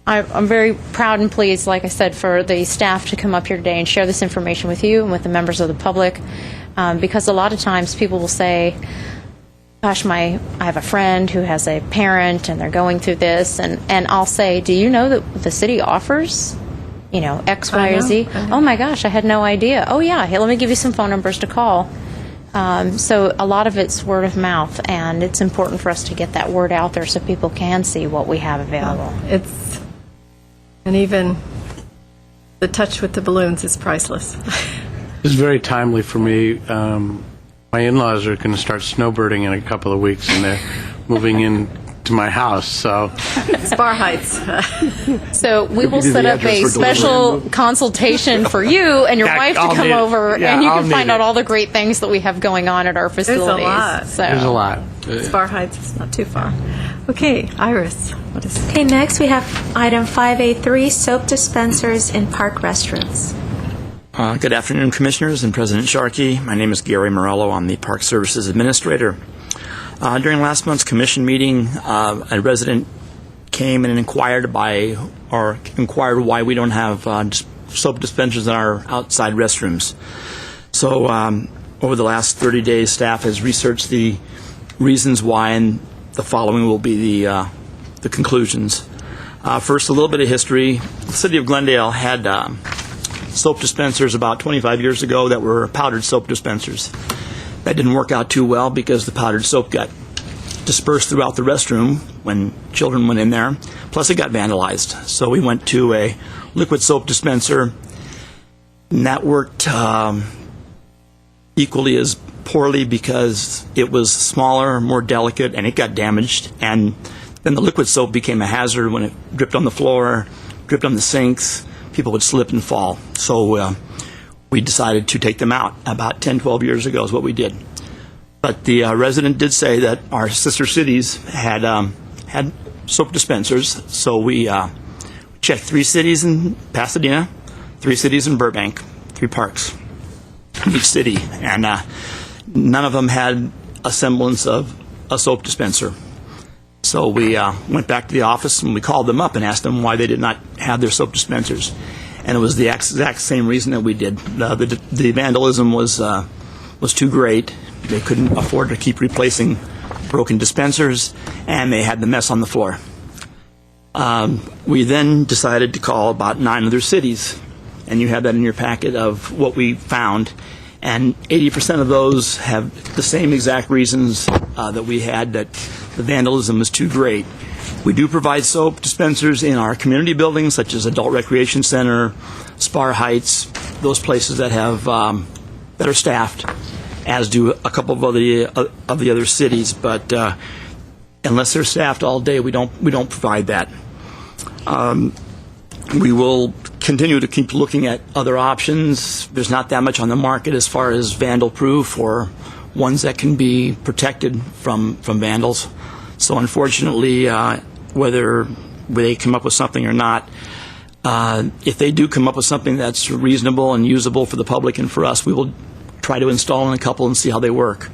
I'm very proud and pleased, like I said, for the staff to come up here today and share this information with you and with the members of the public, because a lot of times people will say, gosh, I have a friend who has a parent and they're going through this, and I'll say, do you know that the city offers, X, Y, or Z? Oh my gosh, I had no idea. Oh yeah, hey, let me give you some phone numbers to call. So a lot of it's word of mouth, and it's important for us to get that word out there so people can see what we have available. And even the touch with the balloons is priceless. It's very timely for me. My in-laws are going to start snowbirding in a couple of weeks, and they're moving in to my house. So Spar Heights. So we will set up a special consultation for you and your wife to come over, and you can find out all the great things that we have going on at our facilities. There's a lot. There's a lot. Spar Heights is not too far. Okay, Iris, what is Okay, next we have item 5A3, soap dispensers in park restrooms. Good afternoon, Commissioners and President Sharkey. My name is Gary Morello. I'm the Park Services Administrator. During last month's Commission meeting, a resident came and inquired why we don't have soap dispensers in our outside restrooms. So over the last 30 days, staff has researched the reasons why, and the following will be the conclusions. First, a little bit of history. The city of Glendale had soap dispensers about 25 years ago that were powdered soap dispensers. That didn't work out too well because the powdered soap got dispersed throughout the restroom when children went in there. Plus, it got vandalized. So we went to a liquid soap dispenser, and that worked equally as poorly because it was smaller, more delicate, and it got damaged. And then the liquid soap became a hazard when it dripped on the floor, dripped on the sinks. People would slip and fall. So we decided to take them out. About 10, 12 years ago is what we did. But the resident did say that our sister cities had soap dispensers. So we checked 3 cities in Pasadena, 3 cities in Burbank, 3 parks in each city. And none of them had a semblance of a soap dispenser. So we went back to the office and we called them up and asked them why they did not have their soap dispensers. And it was the exact same reason that we did. The vandalism was too great. They couldn't afford to keep replacing broken dispensers, and they had the mess on the floor. We then decided to call about 9 other cities, and you have that in your packet of what we found. And 80% of those have the same exact reasons that we had, that the vandalism was too great. We do provide soap dispensers in our community buildings, such as Adult Recreation Center, Spar Heights, those places that have that are staffed, as do a couple of the other cities. But unless they're staffed all day, we don't provide that. We will continue to keep looking at other options. There's not that much on the market as far as vandal-proof or ones that can be protected from vandals. So unfortunately, whether they come up with something or not, if they do come up with something that's reasonable and usable for the public and for us, we will try to install in a couple and see how they work.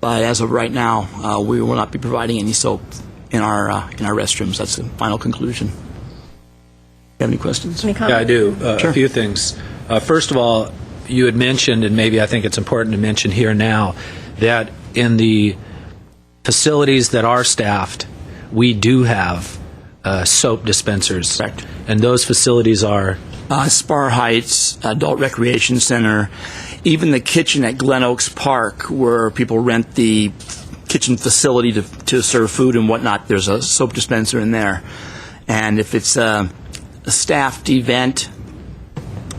But as of right now, we will not be providing any soap in our restrooms. That's the final conclusion. You have any questions? Any comments? Yeah, I do. Sure. A few things. First of all, you had mentioned, and maybe I think it's important to mention here now, that in the facilities that are staffed, we do have soap dispensers. Correct. And those facilities are? Spar Heights, Adult Recreation Center, even the kitchen at Glen Oaks Park, where people rent the kitchen facility to serve food and whatnot, there's a soap dispenser in there. And if it's a staffed event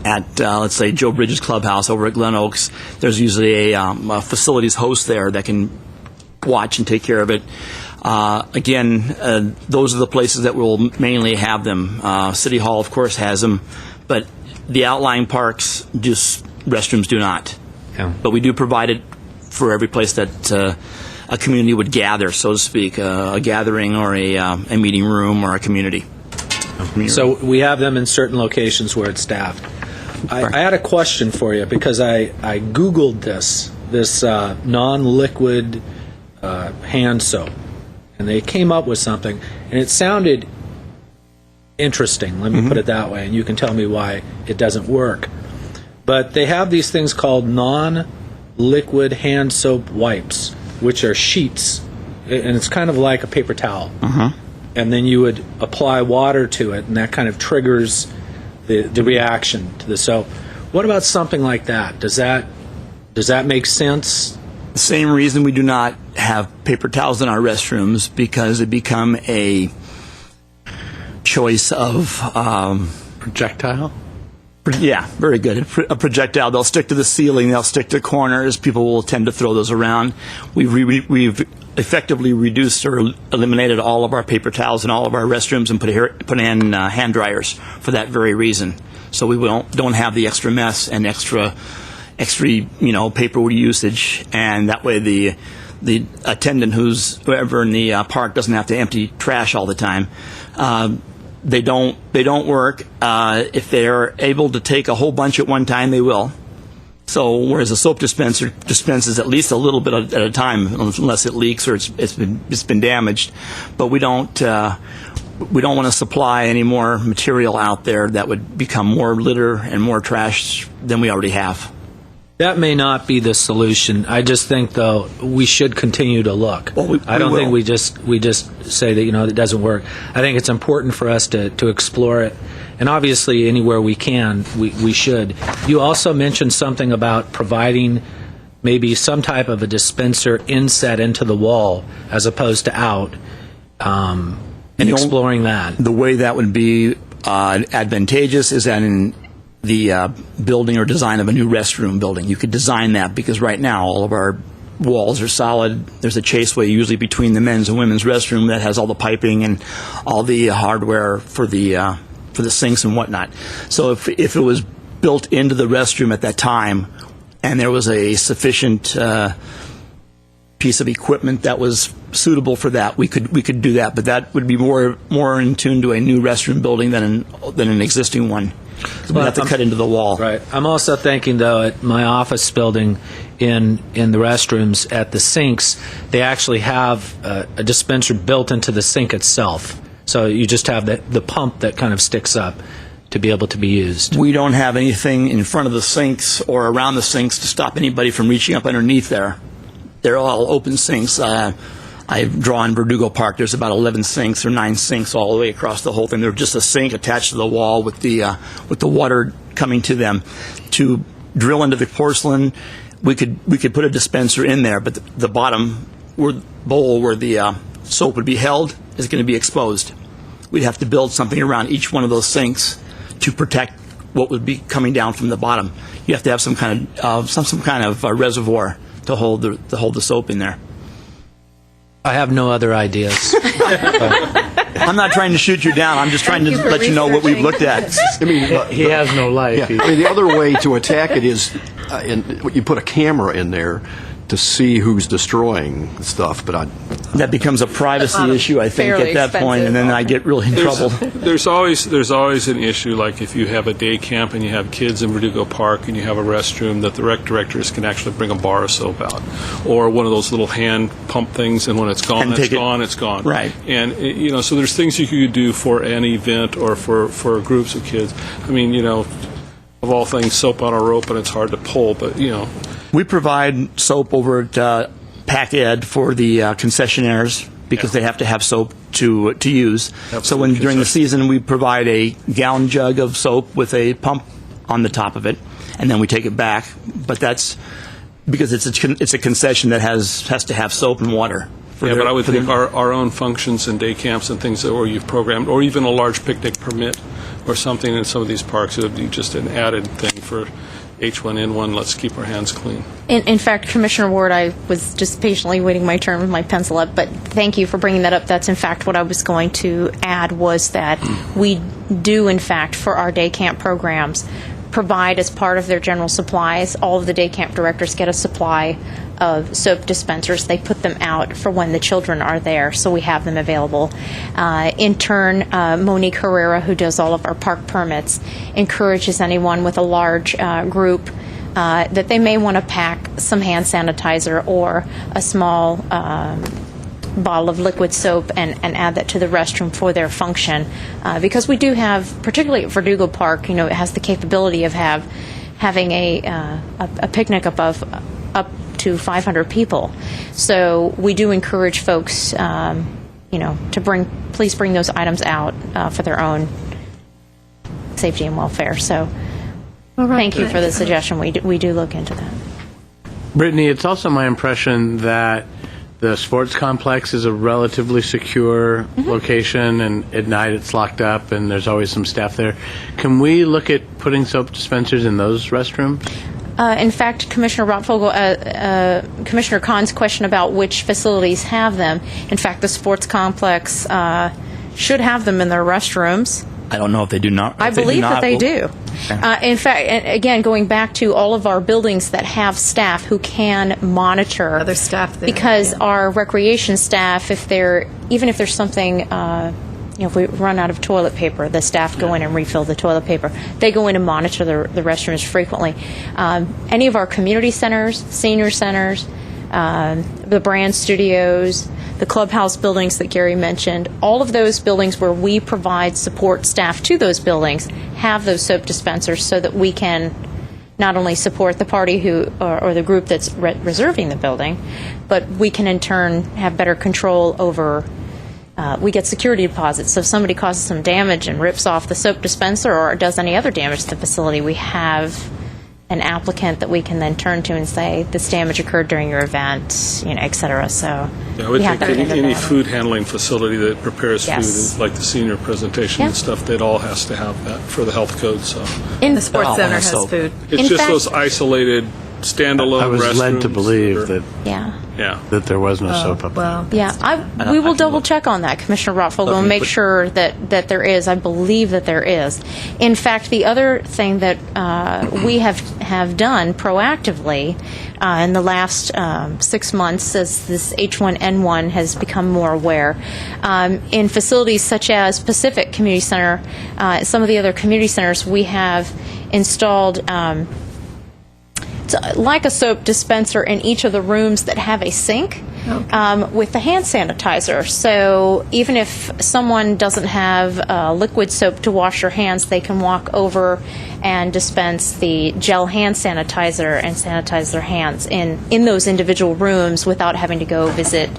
at, let's say, Joe Bridges Clubhouse over at Glen Oaks, there's usually a facilities host there that can watch and take care of it. Again, those are the places that will mainly have them. City Hall, of course, has them, but the outlying parks, restrooms do not. Yeah. But we do provide it for every place that a community would gather, so to speak, a gathering or a meeting room or a community. So we have them in certain locations where it's staffed. I had a question for you because I Googled this non-liquid hand soap, and they came up with something, and it sounded interesting, let me put it that way, and you can tell me why it doesn't work. But they have these things called non-liquid hand soap wipes, which are sheets, and it's kind of like a paper towel. And then you would apply water to it, and that kind of triggers the reaction to the soap. What about something like that? Does that make sense? The same reason we do not have paper towels in our restrooms, because they become a choice of Projectile? yeah, very good. A projectile. They'll stick to the ceiling. They'll stick to corners. People will tend to throw those around. We've effectively reduced or eliminated all of our paper towels in all of our restrooms and put in hand dryers for that very reason. So we don't have the extra mess and extra paper usage, and that way the attendant whoever in the park doesn't have to empty trash all the time. They don't work. If they're able to take a whole bunch at one time, they will. So whereas a soap dispenser dispenses at least a little bit at a time, unless it leaks or it's been damaged. But we don't want to supply any more material out there that would become more litter and more trash than we already have. That may not be the solution. I just think, though, we should continue to look. Well, I don't think we just say that it doesn't work. I think it's important for us to explore it, and obviously anywhere we can, we should. You also mentioned something about providing maybe some type of a dispenser inset into the wall as opposed to out, and exploring that. The way that would be advantageous is that in the building or design of a new restroom building. You could design that, because right now all of our walls are solid. There's a chaseway usually between the men's and women's restroom that has all the piping and all the hardware for the sinks and whatnot. So if it was built into the restroom at that time and there was a sufficient piece of equipment that was suitable for that, we could do that. But that would be more in tune to a new restroom building than an existing one. So we have to cut into the wall. Right. I'm also thinking, though, at my office building, in the restrooms, at the sinks, they actually have a dispenser built into the sink itself. So you just have the pump that kind of sticks up to be able to be used. We don't have anything in front of the sinks or around the sinks to stop anybody from reaching up underneath there. They're all open sinks. I draw in Verdugo Park. There's about 11 sinks or 9 sinks all the way across the whole thing. They're just a sink attached to the wall with the water coming to them. To drill into the porcelain, we could put a dispenser in there, but the bottom bowl where the soap would be held is going to be exposed. We'd have to build something around each one of those sinks to protect what would be coming down from the bottom. You have to have some kind of reservoir to hold the soap in there. I have no other ideas. I'm not trying to shoot you down. I'm just trying to let you know what we've looked at. I mean, he has no life. Yeah. I mean, the other way to attack it is you put a camera in there to see who's destroying stuff. But that becomes a privacy issue, I think, at that point, and then I get really in trouble. There's always an issue, like if you have a day camp and you have kids in Verdugo Park and you have a restroom, that the rec directors can actually bring a bar of soap out, or one of those little hand pump things, and when it's gone, it's gone. Right. And so there's things you could do for an event or for groups of kids. I mean, of all things, soap on a rope, and it's hard to pull, but We provide soap over at Pac Ed for the concessionaires, because they have to have soap to use. So during the season, we provide a gallon jug of soap with a pump on the top of it, and then we take it back. But that's because it's a concession that has to have soap and water. But I would think our own functions and day camps and things where you've programmed, or even a large picnic permit or something in some of these parks, it would be just an added thing for H1N1, let's keep our hands clean. In fact, Commissioner Ward, I was just patiently waiting my turn with my pencil up, but thank you for bringing that up. That's in fact what I was going to add, was that we do, in fact, for our day camp programs, provide as part of their general supplies. All of the day camp directors get a supply of soap dispensers. They put them out for when the children are there, so we have them available. In turn, Monique Herrera, who does all of our park permits, encourages anyone with a large group that they may want to pack some hand sanitizer or a small bottle of liquid soap and add that to the restroom for their function. Because we do have, particularly at Verdugo Park, it has the capability of having a picnic up to 500 people. So we do encourage folks, to please bring those items out for their own safety and welfare. So thank you for the suggestion. We do look into that. Brittany, it's also my impression that the sports complex is a relatively secure location, and at night it's locked up and there's always some staff there. Can we look at putting soap dispensers in those restrooms? In fact, Commissioner Rottfogel, Commissioner Kahn's question about which facilities have them, in fact, the sports complex should have them in their restrooms. I don't know if they do not. I believe that they do. Okay. In fact, and again, going back to all of our buildings that have staff who can monitor Other staff there, because yeah. our recreation staff, even if there's something, if we run out of toilet paper, the staff go in and refill the toilet paper. They go in and monitor the restrooms frequently. Any of our community centers, senior centers, the brand studios, the clubhouse buildings that Gary mentioned, all of those buildings where we provide support staff to those buildings have those soap dispensers so that we can not only support the party or the group that's reserving the building, but we can in turn have better control over. We get security deposits. So if somebody causes some damage and rips off the soap dispenser or does any other damage to the facility, we have an applicant that we can then turn to and say, this damage occurred during your event, et cetera. So I would think any food handling facility that prepares Yes. food, like the senior presentation and Yeah. stuff, that all has to have that for the health code. So in The sports center has food. it's In just fact- those isolated standalone I was led to restrooms believe that Yeah. that there was no soap up there. Well, Yeah, we will double check on that, Commissioner Rottfogel, and make sure that there is. I believe that there is. In fact, the other thing that we have done proactively in the last 6 months, as this H1N1 has become more aware, in facilities such as Pacific Community Center, some of the other community centers, we have installed like a soap dispenser in each of the rooms that have a sink with the hand sanitizer. So even if someone doesn't have liquid soap to wash their hands, they can walk over and dispense the gel hand sanitizer and sanitize their hands in those individual rooms without having to go visit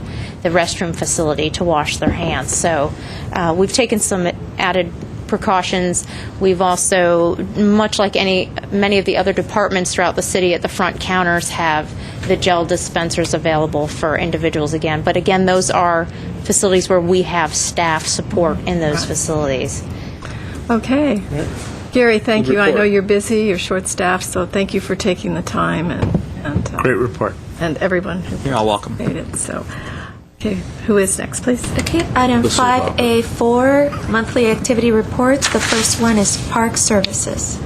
the restroom facility to wash their hands. So we've taken some added precautions. We've also, much like many of the other departments throughout the city, at the front counters have the gel dispensers available for individuals again. But again, those are facilities where we have staff support in those facilities. okay. Gary, thank you. I report. know you're busy, you're short-staffed, so thank you for taking the time and Great report. and everyone who You're all welcome. participated. So, okay, who is next, please? Okay, item 5A4, monthly activity reports. The first one is park services.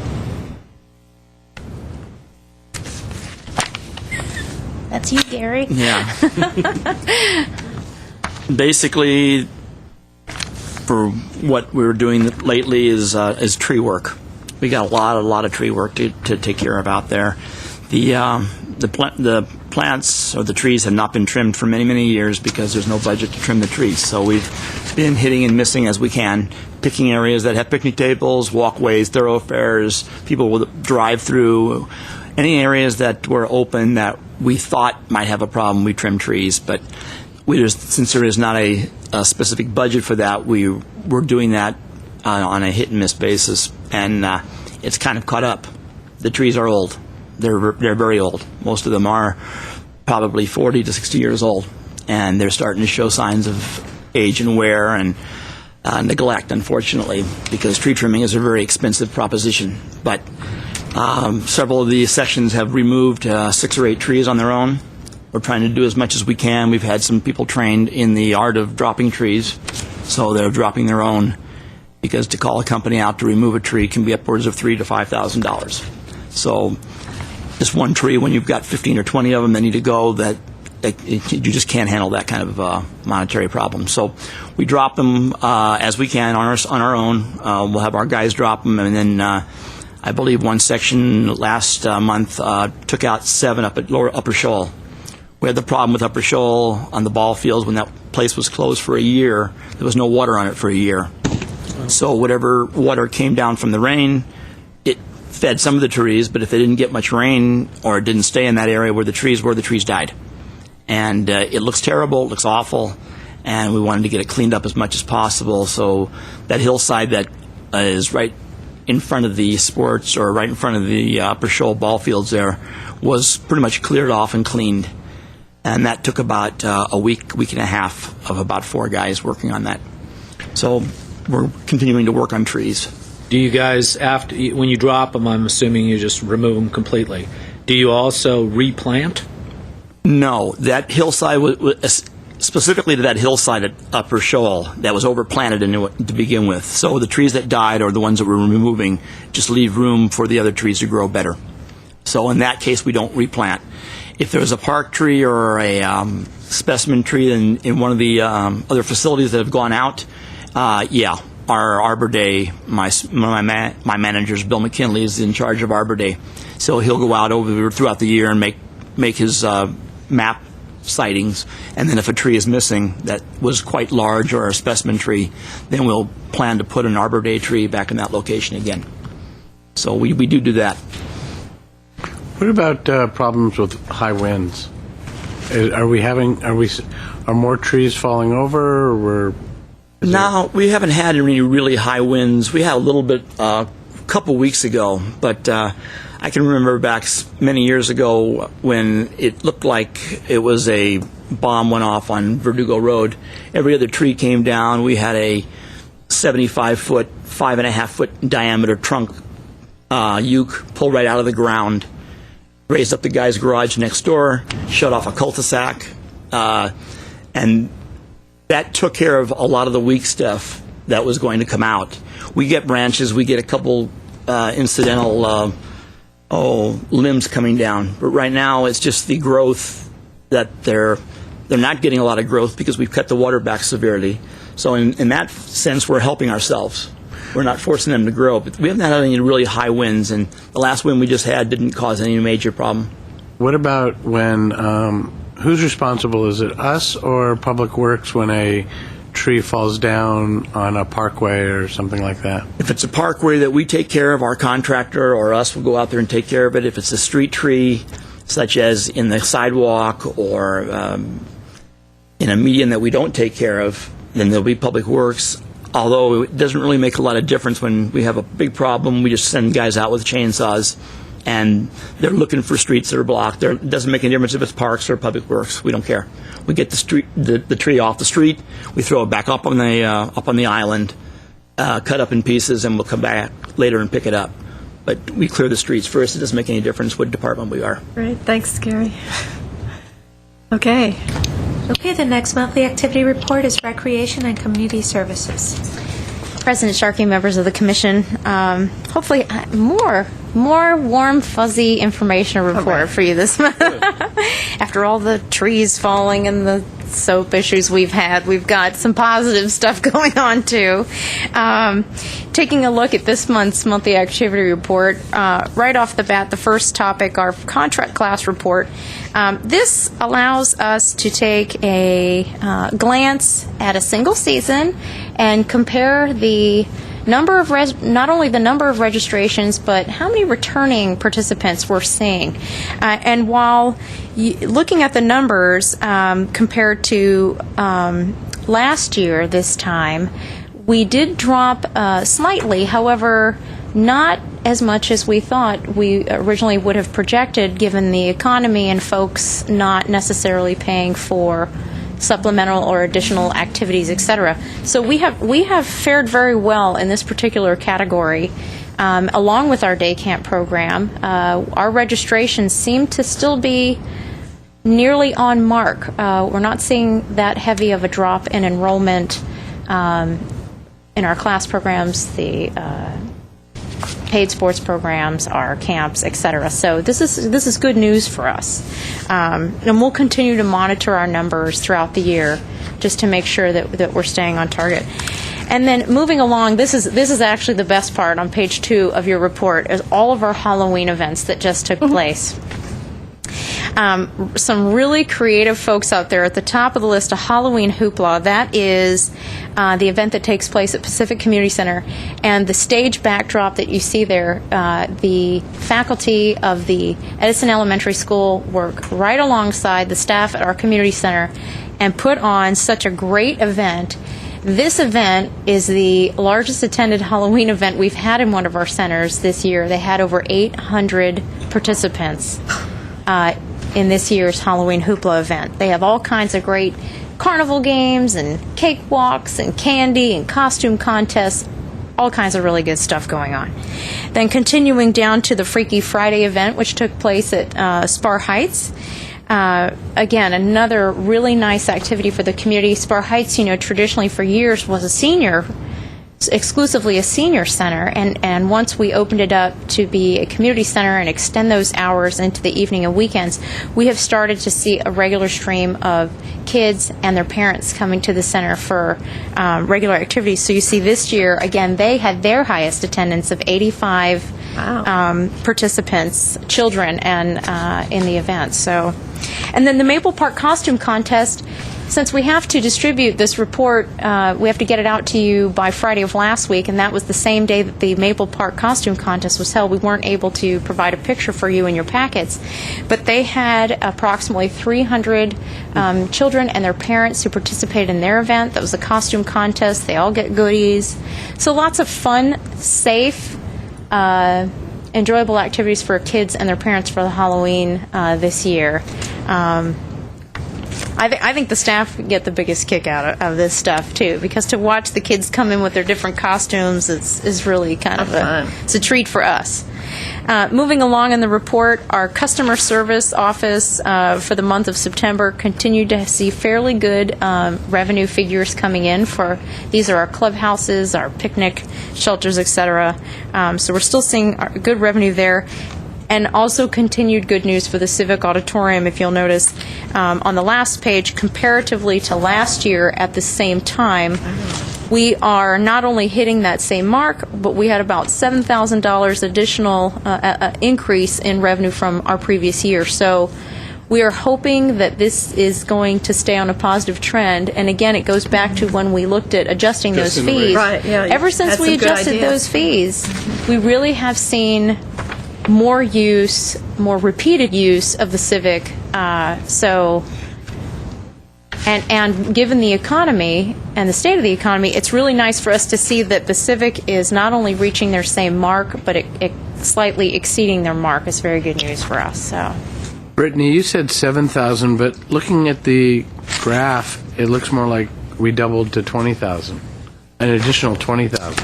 That's you, Gary. Yeah. Basically, for what we were doing lately is tree work. We got a lot of tree work to take care of out there. The plants or the trees have not been trimmed for many years because there's no budget to trim the trees. So we've been hitting and missing as we can, picking areas that have picnic tables, walkways, thoroughfares, people will drive through. Any areas that were open that we thought might have a problem, we trim trees. But since there is not a specific budget for that, we're doing that on a hit and miss basis, and it's kind of caught up. The trees are old. They're very old. Most of them are probably 40 to 60 years old, and they're starting to show signs of age and wear and neglect, unfortunately, because tree trimming is a very expensive proposition. But several of these sections have removed 6 or 8 trees on their own. We're trying to do as much as we can. We've had some people trained in the art of dropping trees, so they're dropping their own. because to call a company out to remove a tree can be upwards of $3,000 to $5,000. So just one tree, when you've got 15 or 20 of them that need to go, you just can't handle that kind of monetary problem. So we drop them as we can on our own. We'll have our guys drop them, and then I believe one section last month took out 7 up at Upper Shoal. We had the problem with Upper Shoal on the ball fields when that place was closed for a year. There was no water on it for a year. So whatever water came down from the rain, it fed some of the trees, but if they didn't get much rain or it didn't stay in that area where the trees were, the trees died. And it looks terrible, it looks awful, and we wanted to get it cleaned up as much as possible. So that hillside that is right in front of the sports, or right in front of the Upper Shoal ball fields there, was pretty much cleared off and cleaned. And that took about a week and a half of about 4 guys working on that. So we're continuing to work on trees. Do you guys, when you drop them, I'm assuming you just remove them completely. Do you also replant? No, that hillside was specifically to that hillside at Upper Shoal that was overplanted to begin with. So the trees that died, or the ones that we're removing, just leave room for the other trees to grow better. So in that case, we don't replant. If there's a park tree or a specimen tree in one of the other facilities that have gone out, yeah, our Arbor Day, my manager, Bill McKinley, is in charge of Arbor Day. So he'll go out throughout the year and make his map sightings, and then if a tree is missing that was quite large or a specimen tree, then we'll plan to put an Arbor Day tree back in that location again. So we do that. What about problems with high winds? Are more trees falling over, or No, we haven't had any really high winds. We had a little bit a couple weeks ago, but I can remember back many years ago when it looked like it was a bomb went off on Verdugo Road. Every other tree came down. We had a 75-foot, 5.5-foot diameter trunk uke pulled right out of the ground, raised up the guy's garage next door, shut off a cul-de-sac, and that took care of a lot of the weak stuff that was going to come out. We get branches, we get a couple incidental limbs coming down, but right now it's just the growth that they're not getting a lot of growth because we've cut the water back severely. So in that sense, we're helping ourselves. We're not forcing them to grow, but we haven't had any really high winds, and the last wind we just had didn't cause any major problem. What about when, who's responsible? Is it us or Public Works when a tree falls down on a parkway or something like that? If it's a parkway that we take care of, our contractor or us will go out there and take care of it. If it's a street tree, such as in the sidewalk or in a median that we don't take care of, then there'll be Public Works. Although it doesn't really make a lot of difference when we have a big problem, we just send guys out with chainsaws, and they're looking for streets that are blocked. It doesn't make any difference if it's parks or Public Works. We don't care. We get the tree off the street, we throw it back up on the island, cut up in pieces, and we'll come back later and pick it up. But we clear the streets first. It doesn't make any difference what department we are. Great. Thanks, Gary. Okay. Okay, the next monthly activity report is Recreation and Community Services. President Sharkey, members of the commission, hopefully more warm, fuzzy information report for you this month. After all the trees falling and the soap issues we've had, we've got some positive stuff going on too. Taking a look at this month's monthly activity report, right off the bat, the first topic, our contract class report. This allows us to take a glance at a single season and compare the number of not only the number of registrations, but how many returning participants we're seeing. And while looking at the numbers compared to last year this time, we did drop slightly. However, not as much as we thought we originally would have projected, given the economy and folks not necessarily paying for supplemental or additional activities, etc. So we have fared very well in this particular category. Along with our day camp program, our registrations seem to still be nearly on mark. We're not seeing that heavy of a drop in enrollment in our class programs, the paid sports programs, our camps, etc. So this is good news for us, and we'll continue to monitor our numbers throughout the year just to make sure that we're staying on target. And then moving along, this is actually the best part on page 2 of your report, is all of our Halloween events that just took place. Some really creative folks out there. At the top of the list, a Halloween Hoopla. That is the event that takes place at Pacific Community Center. And the stage backdrop that you see there, the faculty of the Edison Elementary School work right alongside the staff at our community center and put on such a great event. This event is the largest attended Halloween event we've had in one of our centers this year. They had over 800 participants in this year's Halloween Hoopla event. They have all kinds of great carnival games and cakewalks and candy and costume contests, all kinds of really good stuff going on. Then continuing down to the Freaky Friday event, which took place at Spar Heights. Again, another really nice activity for the community. Spar Heights, traditionally for years was exclusively a senior center, and once we opened it up to be a community center and extend those hours into the evening and weekends, we have started to see a regular stream of kids and their parents coming to the center for regular activities. So you see this year, again, they had their highest attendance of 85 participants, children, and in the event. So, and then the Maple Park Costume Contest. Since we have to distribute this report, we have to get it out to you by Friday of last week, and that was the same day that the Maple Park Costume Contest was held. We weren't able to provide a picture for you in your packets, but they had approximately 300 children and their parents who participated in their event. That was a costume contest. They all get goodies. So lots of fun, safe, enjoyable activities for kids and their parents for the Halloween this year. I think the staff get the biggest kick out of this stuff too, because to watch the kids come in with their different costumes is really kind of it's a treat for us. Moving along in the report, our customer service office for the month of September continued to see fairly good revenue figures coming in. These are our clubhouses, our picnic shelters, etc. So we're still seeing good revenue there. And also continued good news for the Civic Auditorium, if you'll notice on the last page, comparatively to last year at the same time, we are not only hitting that same mark, but we had about $7,000 additional increase in revenue from our previous year. So we are hoping that this is going to stay on a positive trend. And again, it goes back to when we looked at adjusting those fees. Right, yeah, Ever since we adjusted those fees, we really have seen more repeated use of the Civic. And given the economy and the state of the economy, it's really nice for us to see that the Civic is not only reaching their same mark, but it slightly exceeding their mark. It's very good news for us. So, Brittany, you said 7,000, but looking at the graph, it looks more like we doubled to 20,000, an additional 20,000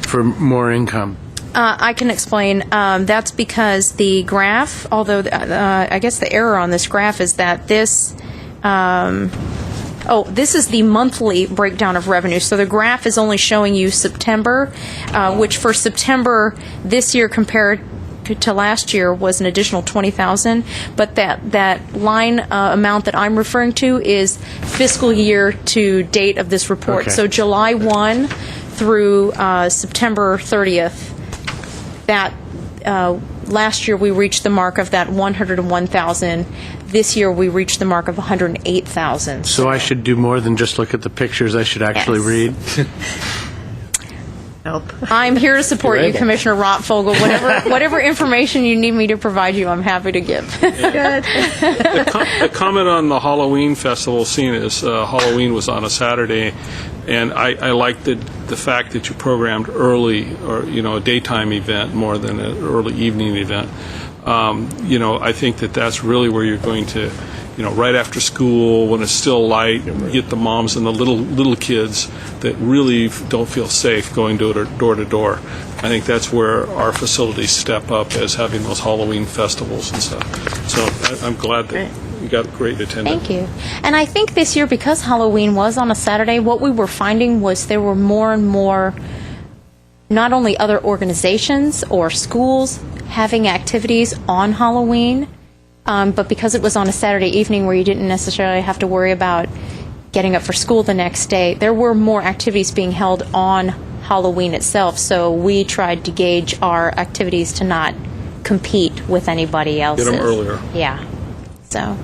for more income. I can explain. That's because the graph, although I guess the error on this graph is that this is the monthly breakdown of revenue. So the graph is only showing you September, which for September this year compared to last year was an additional 20,000. But that line amount that I'm referring to is fiscal year to date of this report. Okay. So July 1 through September 30th. That last year we reached the mark of that 101,000. This year we reached the mark of 108,000. So I should do more than just look at the pictures. I should actually read. Help. I'm here to support you, Commissioner Rotfogel. Whatever information you need me to provide you, I'm happy to give. Good. The comment on the Halloween festival scene is Halloween was on a Saturday, and I like the fact that you programmed early, or a daytime event more than an early evening event. I think that's really where you're going to, right after school when it's still light, get the moms and the little kids that really don't feel safe going door to door. I think that's where our facilities step up as having those Halloween festivals and stuff. So I'm glad that we got great attendance. Thank you. And I think this year, because Halloween was on a Saturday, what we were finding was there were more and more, not only other organizations or schools having activities on Halloween, but because it was on a Saturday evening where you didn't necessarily have to worry about getting up for school the next day, there were more activities being held on Halloween itself. So we tried to gauge our activities to not compete with anybody else's. Get them earlier. Yeah. So.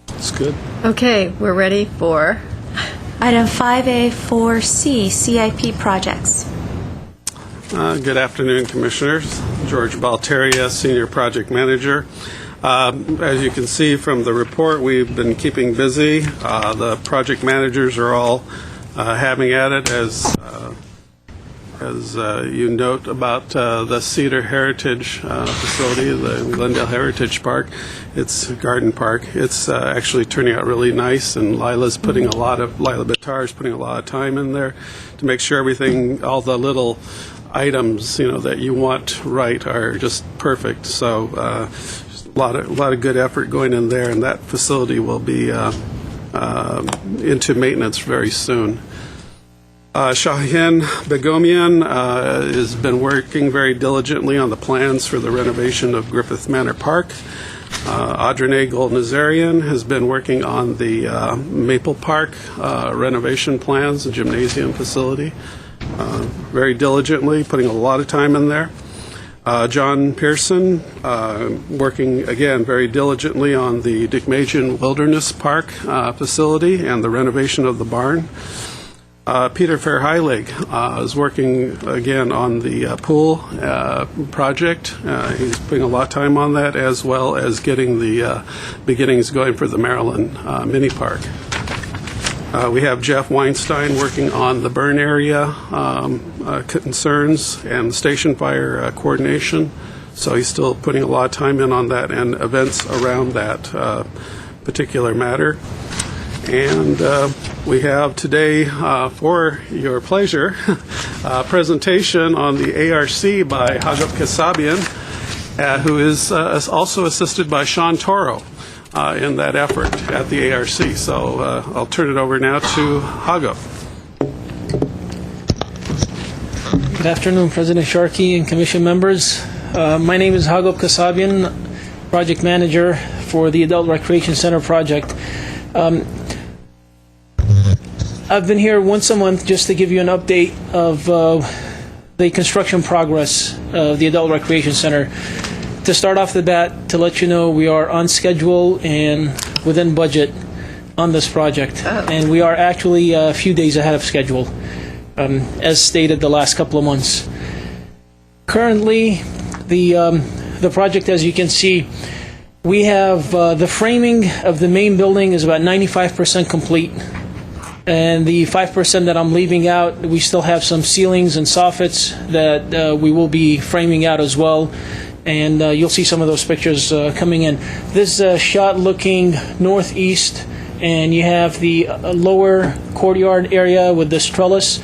That's good. Okay, we're ready for Item 5A4C, CIP projects. Good afternoon, Commissioners. George Balteria, Senior Project Manager. As you can see from the report, we've been keeping busy. The project managers are all having at it, as you note about the Cedar Heritage facility, the Glendale Heritage Park. It's a garden park. It's actually turning out really nice, and Lila Bitar is putting a lot of time in there to make sure everything, all the little items, that you want right are just perfect. So just a lot of good effort going in there, and that facility will be into maintenance very soon. Shahin Begomian has been working very diligently on the plans for the renovation of Griffith Manor Park. Audrey Gold-Nazarian has been working on the Maple Park renovation plans, the gymnasium facility, very diligently, putting a lot of time in there. John Pearson working, again, very diligently on the Dickmajian Wilderness Park facility and the renovation of the barn. Peter Fairheilig is working again on the pool project. He's putting a lot of time on that, as well as getting the beginnings going for the Maryland mini park. We have Jeff Weinstein working on the burn area concerns and station fire coordination. So he's still putting a lot of time in on that and events around that particular matter. And we have today, for your pleasure, a presentation on the ARC by Hagop Kasabian, who is also assisted by Sean Toro in that effort at the ARC. So I'll turn it over now to Hagop. Good afternoon, President Sharkey and Commission members. My name is Hagop Kasabian, Project Manager for the Adult Recreation Center project. I've been here once a month just to give you an update of the construction progress of the Adult Recreation Center. To start off the bat, to let you know we are on schedule and within budget on this project. And we are actually a few days ahead of schedule, as stated the last couple of months. Currently, the project, as you can see, we have the framing of the main building is about 95% complete. And the 5% that I'm leaving out, we still have some ceilings and soffits that we will be framing out as well. And you'll see some of those pictures coming in. This is a shot looking northeast, and you have the lower courtyard area with this trellis.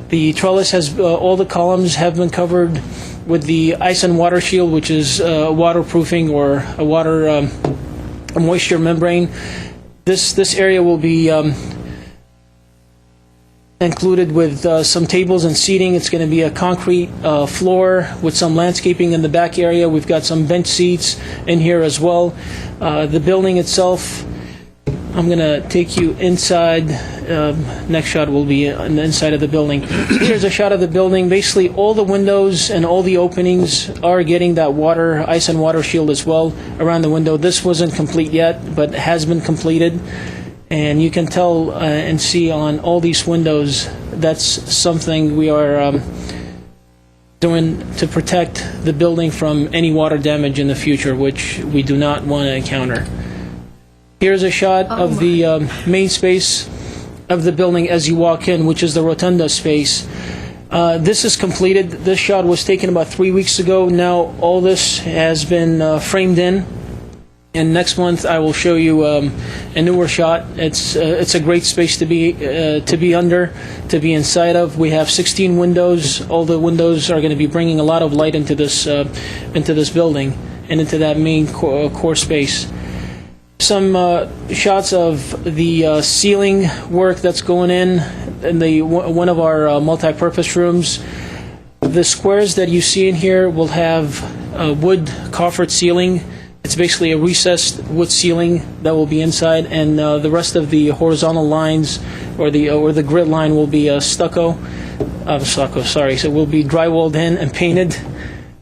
The trellis has, all the columns have been covered with the ice and water shield, which is waterproofing or a moisture membrane. This area will be included with some tables and seating. It's going to be a concrete floor with some landscaping in the back area. We've got some bench seats in here as well. The building itself, I'm going to take you inside. Next shot will be on the inside of the building. Here's a shot of the building. Basically, all the windows and all the openings are getting that ice and water shield as well around the window. This wasn't complete yet, but has been completed. And you can tell and see on all these windows, that's something we are doing to protect the building from any water damage in the future, which we do not want to encounter. Here's a shot of the main space of the building as you walk in, which is the rotunda space. This is completed. This shot was taken about 3 weeks ago. Now all this has been framed in. And next month I will show you a newer shot. It's a great space to be under, to be inside of. We have 16 windows. All the windows are going to be bringing a lot of light into this building and into that main core space. Some shots of the ceiling work that's going in one of our multi-purpose rooms. The squares that you see in here will have a wood coffered ceiling. It's basically a recessed wood ceiling that will be inside, and the rest of the horizontal lines or the grid line will be stucco. So it will be drywalled in and painted.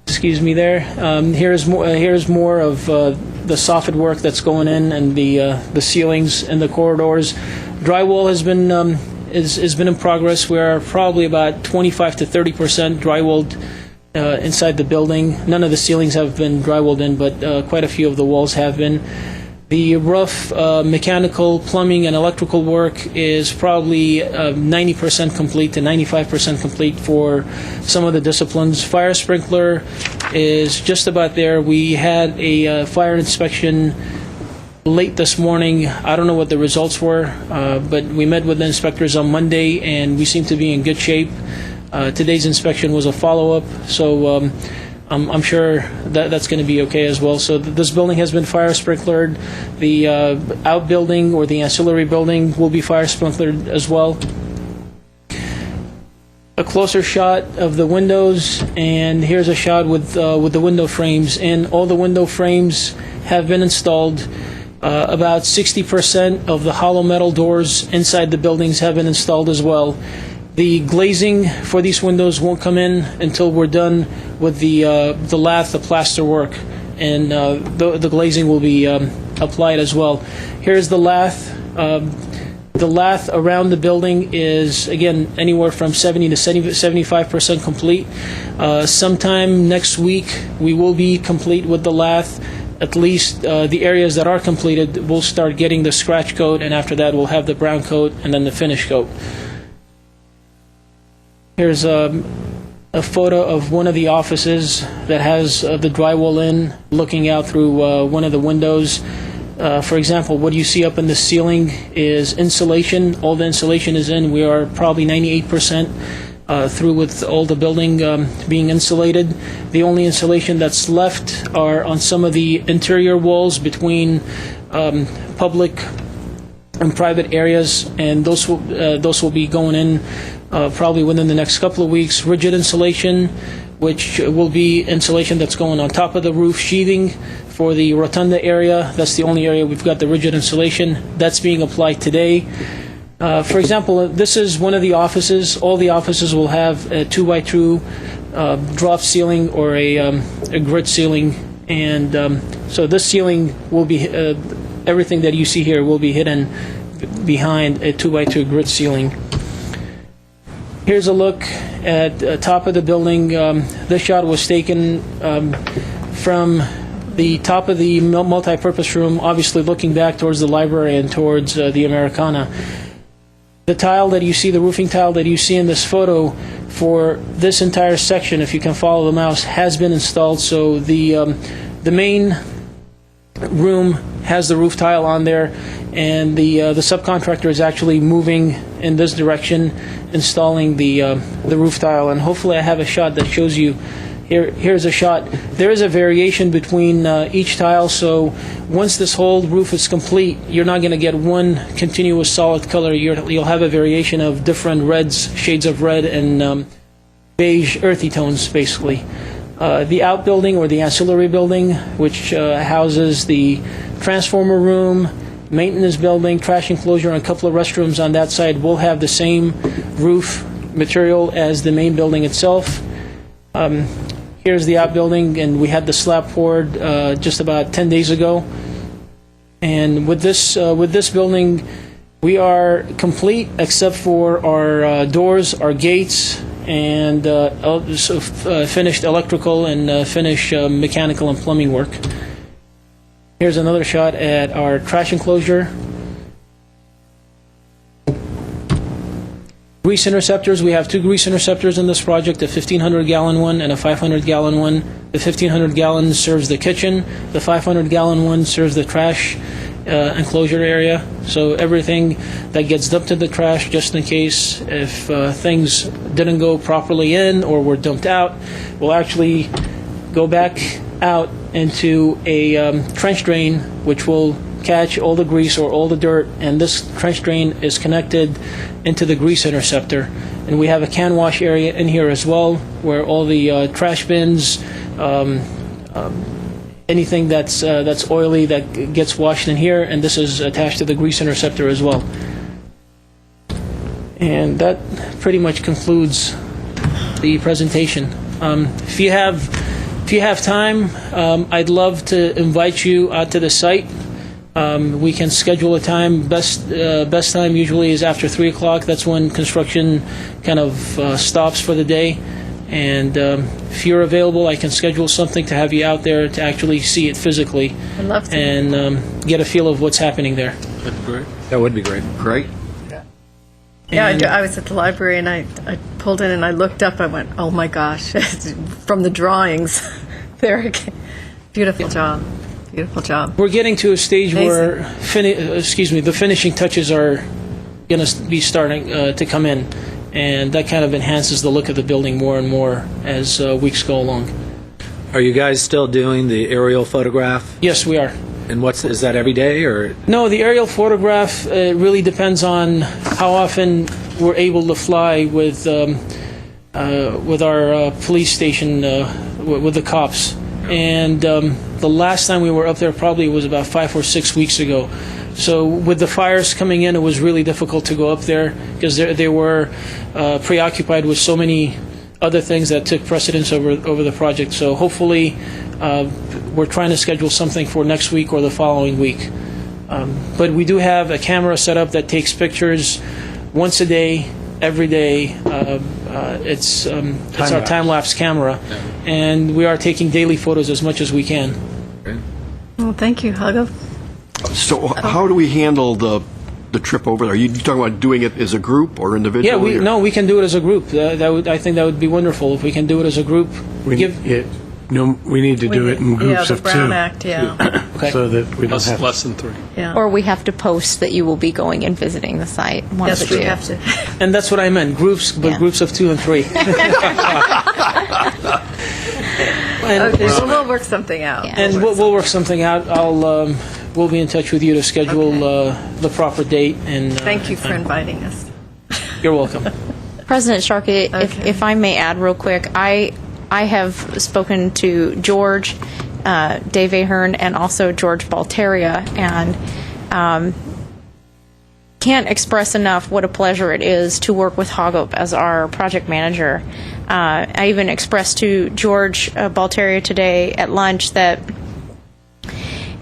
Excuse me there. Here's more of the soffit work that's going in, and the ceilings and the corridors. Drywall has been in progress. We're probably about 25 to 30% drywalled inside the building. None of the ceilings have been drywalled in, but quite a few of the walls have been. The rough mechanical, plumbing, and electrical work is probably 90% complete to 95% complete for some of the disciplines. Fire sprinkler is just about there. We had a fire inspection late this morning. I don't know what the results were, but we met with the inspectors on Monday, and we seem to be in good shape. Today's inspection was a follow-up, so I'm sure that's going to be okay as well. So this building has been fire sprinklered. The outbuilding or the ancillary building will be fire sprinklered as well. A closer shot of the windows, and here's a shot with the window frames. And all the window frames have been installed. About 60% of the hollow metal doors inside the buildings have been installed as well. The glazing for these windows won't come in until we're done with the lath, the plaster work, and the glazing will be applied as well. Here's the lath. The lath around the building is, again, anywhere from 70 to 75% complete. Sometime next week, we will be complete with the lath. At least the areas that are completed, we'll start getting the scratch coat, and after that, we'll have the brown coat and then the finish coat. Here's a photo of one of the offices that has the drywall in, looking out through one of the windows. For example, what you see up in the ceiling is insulation. All the insulation is in. We are probably 98% through with all the building being insulated. The only insulation that's left are on some of the interior walls between public and private areas, and those will be going in probably within the next couple of weeks. Rigid insulation, which will be insulation that's going on top of the roof. Sheathing for the rotunda area, that's the only area we've got the rigid insulation. That's being applied today. For example, this is one of the offices. All the offices will have a 2x2 drop ceiling or a grid ceiling, and so this ceiling will be, everything that you see here will be hidden behind a 2x2 grid ceiling. Here's a look at the top of the building. This shot was taken from the top of the multi-purpose room, obviously looking back towards the library and towards the Americana. The tile that you see, the roofing tile that you see in this photo for this entire section, if you can follow the mouse, has been installed. So the main room has the roof tile on there, and the subcontractor is actually moving in this direction, installing the roof tile. And hopefully I have a shot that shows you. Here's a shot. There is a variation between each tile, so once this whole roof is complete, you're not going to get one continuous solid color. You'll have a variation of different reds, shades of red, and beige, earthy tones, basically. The outbuilding or the ancillary building, which houses the transformer room, maintenance building, trash enclosure, and a couple of restrooms on that side, will have the same roof material as the main building itself. Here's the outbuilding, and we had the slab poured just about 10 days ago. And with this building, we are complete except for our doors, our gates, and finished electrical and finished mechanical and plumbing work. Here's another shot at our trash enclosure. Grease interceptors, we have two grease interceptors in this project, a 1,500-gallon one and a 500-gallon one. The 1,500-gallon serves the kitchen. The 500-gallon one serves the trash enclosure area. So everything that gets dumped in the trash, just in case if things didn't go properly in or were dumped out, will actually go back out into a trench drain, which will catch all the grease or all the dirt, and this trench drain is connected into the grease interceptor. And we have a can wash area in here as well, where all the trash bins, anything that's oily that gets washed in here, and this is attached to the grease interceptor as well. And that pretty much concludes the presentation. If you have time, I'd love to invite you out to the site. We can schedule a time. Best time usually is after 3 o'clock. That's when construction kind of stops for the day. And if you're available, I can schedule something to have you out there to actually see it physically. I'd love to. And get a feel of what's happening there. That'd be great. That would be great. Great. Yeah, I was at the library and I pulled in and I looked up. I went, oh my gosh, from the drawings. There again. Beautiful job. Beautiful job. We're getting to a stage Amazing. where the finishing touches are going to be starting to come in, and that kind of enhances the look of the building more and more as weeks go along. Are you guys still doing the aerial photograph? Yes, we are. And is that every day or? No, the aerial photograph really depends on how often we're able to fly with our police station, with the cops. And the last time we were up there probably was about 5 or 6 weeks ago. So with the fires coming in, it was really difficult to go up there because they were preoccupied with so many other things that took precedence over the project. So hopefully we're trying to schedule something for next week or the following week. But we do have a camera set up that takes pictures once a day, every day. It's our time-lapse camera, and we are taking daily photos as much as we can. Well, thank you, Hugo. So how do we handle the trip over there? Are you talking about doing it as a group or individually? Yeah, we can do it as a group. I think that would be wonderful if we can do it as a group. We need to do it in groups of the two. Brown Act, yeah. Okay. So that we don't have Less than 3. Yeah. Or we have to post that you will be going and visiting the site. One of Yes, the we two. have to. And that's what I meant, groups, but Yeah. groups of 2 and 3. Okay, well, we'll work something out. Yeah. And we'll work something out. We'll be in touch with you to schedule the proper date. And Thank you for time. inviting us. You're welcome. President Sharkey, Okay. if I may add real quick, I have spoken to George, Dave Ahern, and also George Balteria, and can't express enough what a pleasure it is to work with Hagop as our project manager. I even expressed to George Balteria today at lunch that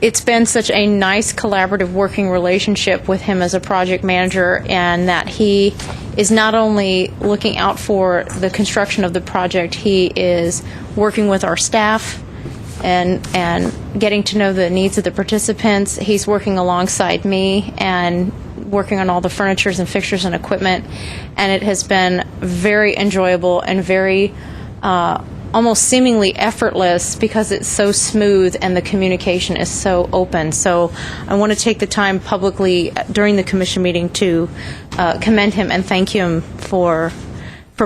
it's been such a nice collaborative working relationship with him as a project manager, and that he is not only looking out for the construction of the project, he is working with our staff and getting to know the needs of the participants. He's working alongside me and working on all the furnitures and fixtures and equipment, and it has been very enjoyable and very almost seemingly effortless because it's so smooth and the communication is so open. So I want to take the time publicly during the commission meeting to commend him and thank him for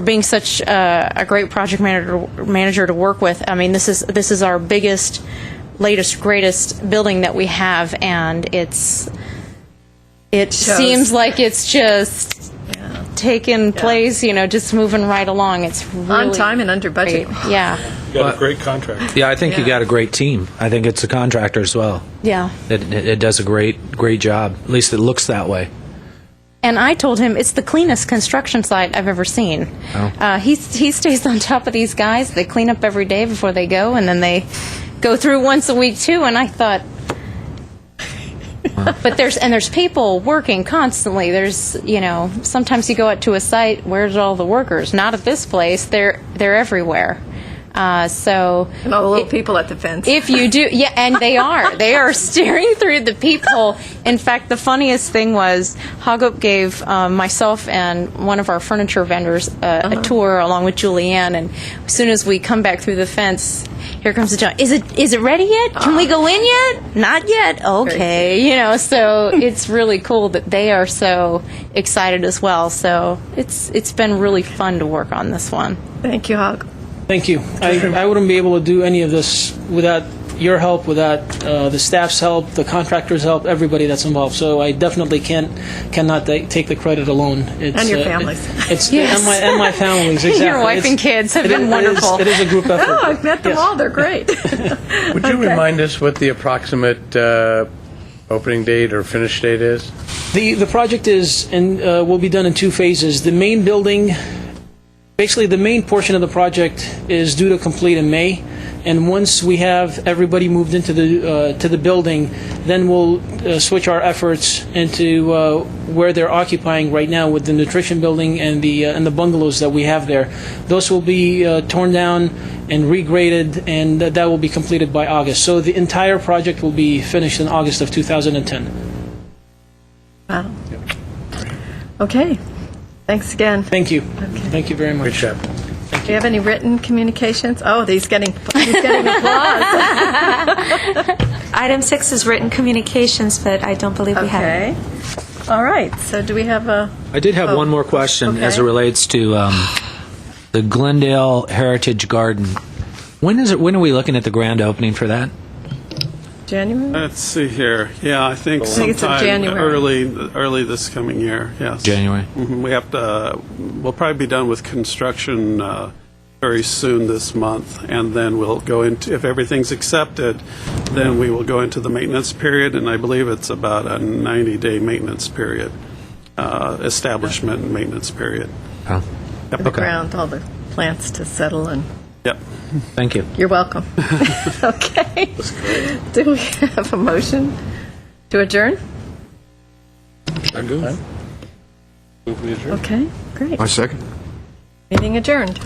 being such a great project manager to work with. I mean, this is our biggest, latest, greatest building that we have, and it seems like it's just taken place, just moving right along. It's really On time and under budget. great. Yeah. You got a great contract. Yeah, I think you got a great team. I think it's a contractor as well. Yeah. It does a great job. At least it looks that way. And I told him it's the cleanest construction site I've ever seen. Oh. He stays on top of these guys. They clean up every day before they go, and then they go through once a week too. And I thought, but there's people working constantly. There's sometimes you go out to a site, where's all the workers? Not at this place. They're everywhere. So And all the little people at the fence. if you do, yeah, and they are staring through the peephole. In fact, the funniest thing was Hagop gave myself and one of our furniture vendors a tour along with Julianne, and as soon as we come back through the fence, here comes the John. Is it ready yet? Can we go in yet? Not yet. Okay, so it's really cool that they are so excited as well. So it's been really fun to work on this one. Thank you, Hog. Thank you. I wouldn't be able to do any of this without your help, without the staff's help, the contractor's help, everybody that's involved. So I definitely cannot take the credit alone. It's, And your families. Yes. and my families, exactly. Your wife and kids have been wonderful. It is a group effort. Oh, I've met them Yes. all. They're great. Would you remind us what the approximate opening date or finish date is? The project is and will be done in two phases. The main building, basically the main portion of the project is due to complete in May, and once we have everybody moved into the building, then we'll switch our efforts into where they're occupying right now with the nutrition building and the bungalows that we have there. Those will be torn down and regraded, and that will be completed by August. So the entire project will be finished in August of 2010. Wow. Okay. Thanks again. Thank you. Thank you very much. Good job. Do you have any written communications? Oh, he's getting applause. Item 6 is written communications, but I don't believe we have it. Okay. All right. So do we have a... I did have one more question as it relates to the Glendale Heritage Garden. When are we looking at the grand opening for that? January? Let's see here. Yeah, I think it's in sometime January. early this coming year. Yes. January. We have to. We'll probably be done with construction very soon this month, and then we'll go into, if everything's accepted, then we will go into the maintenance period, and I believe it's about a 90-day maintenance period, establishment and maintenance period. Oh. Yep. The ground, all the plants to settle and... Yep. Thank you. You're welcome. Okay. Do we have a motion to adjourn? I do. Move we adjourn. Okay, great. My second. Meeting adjourned.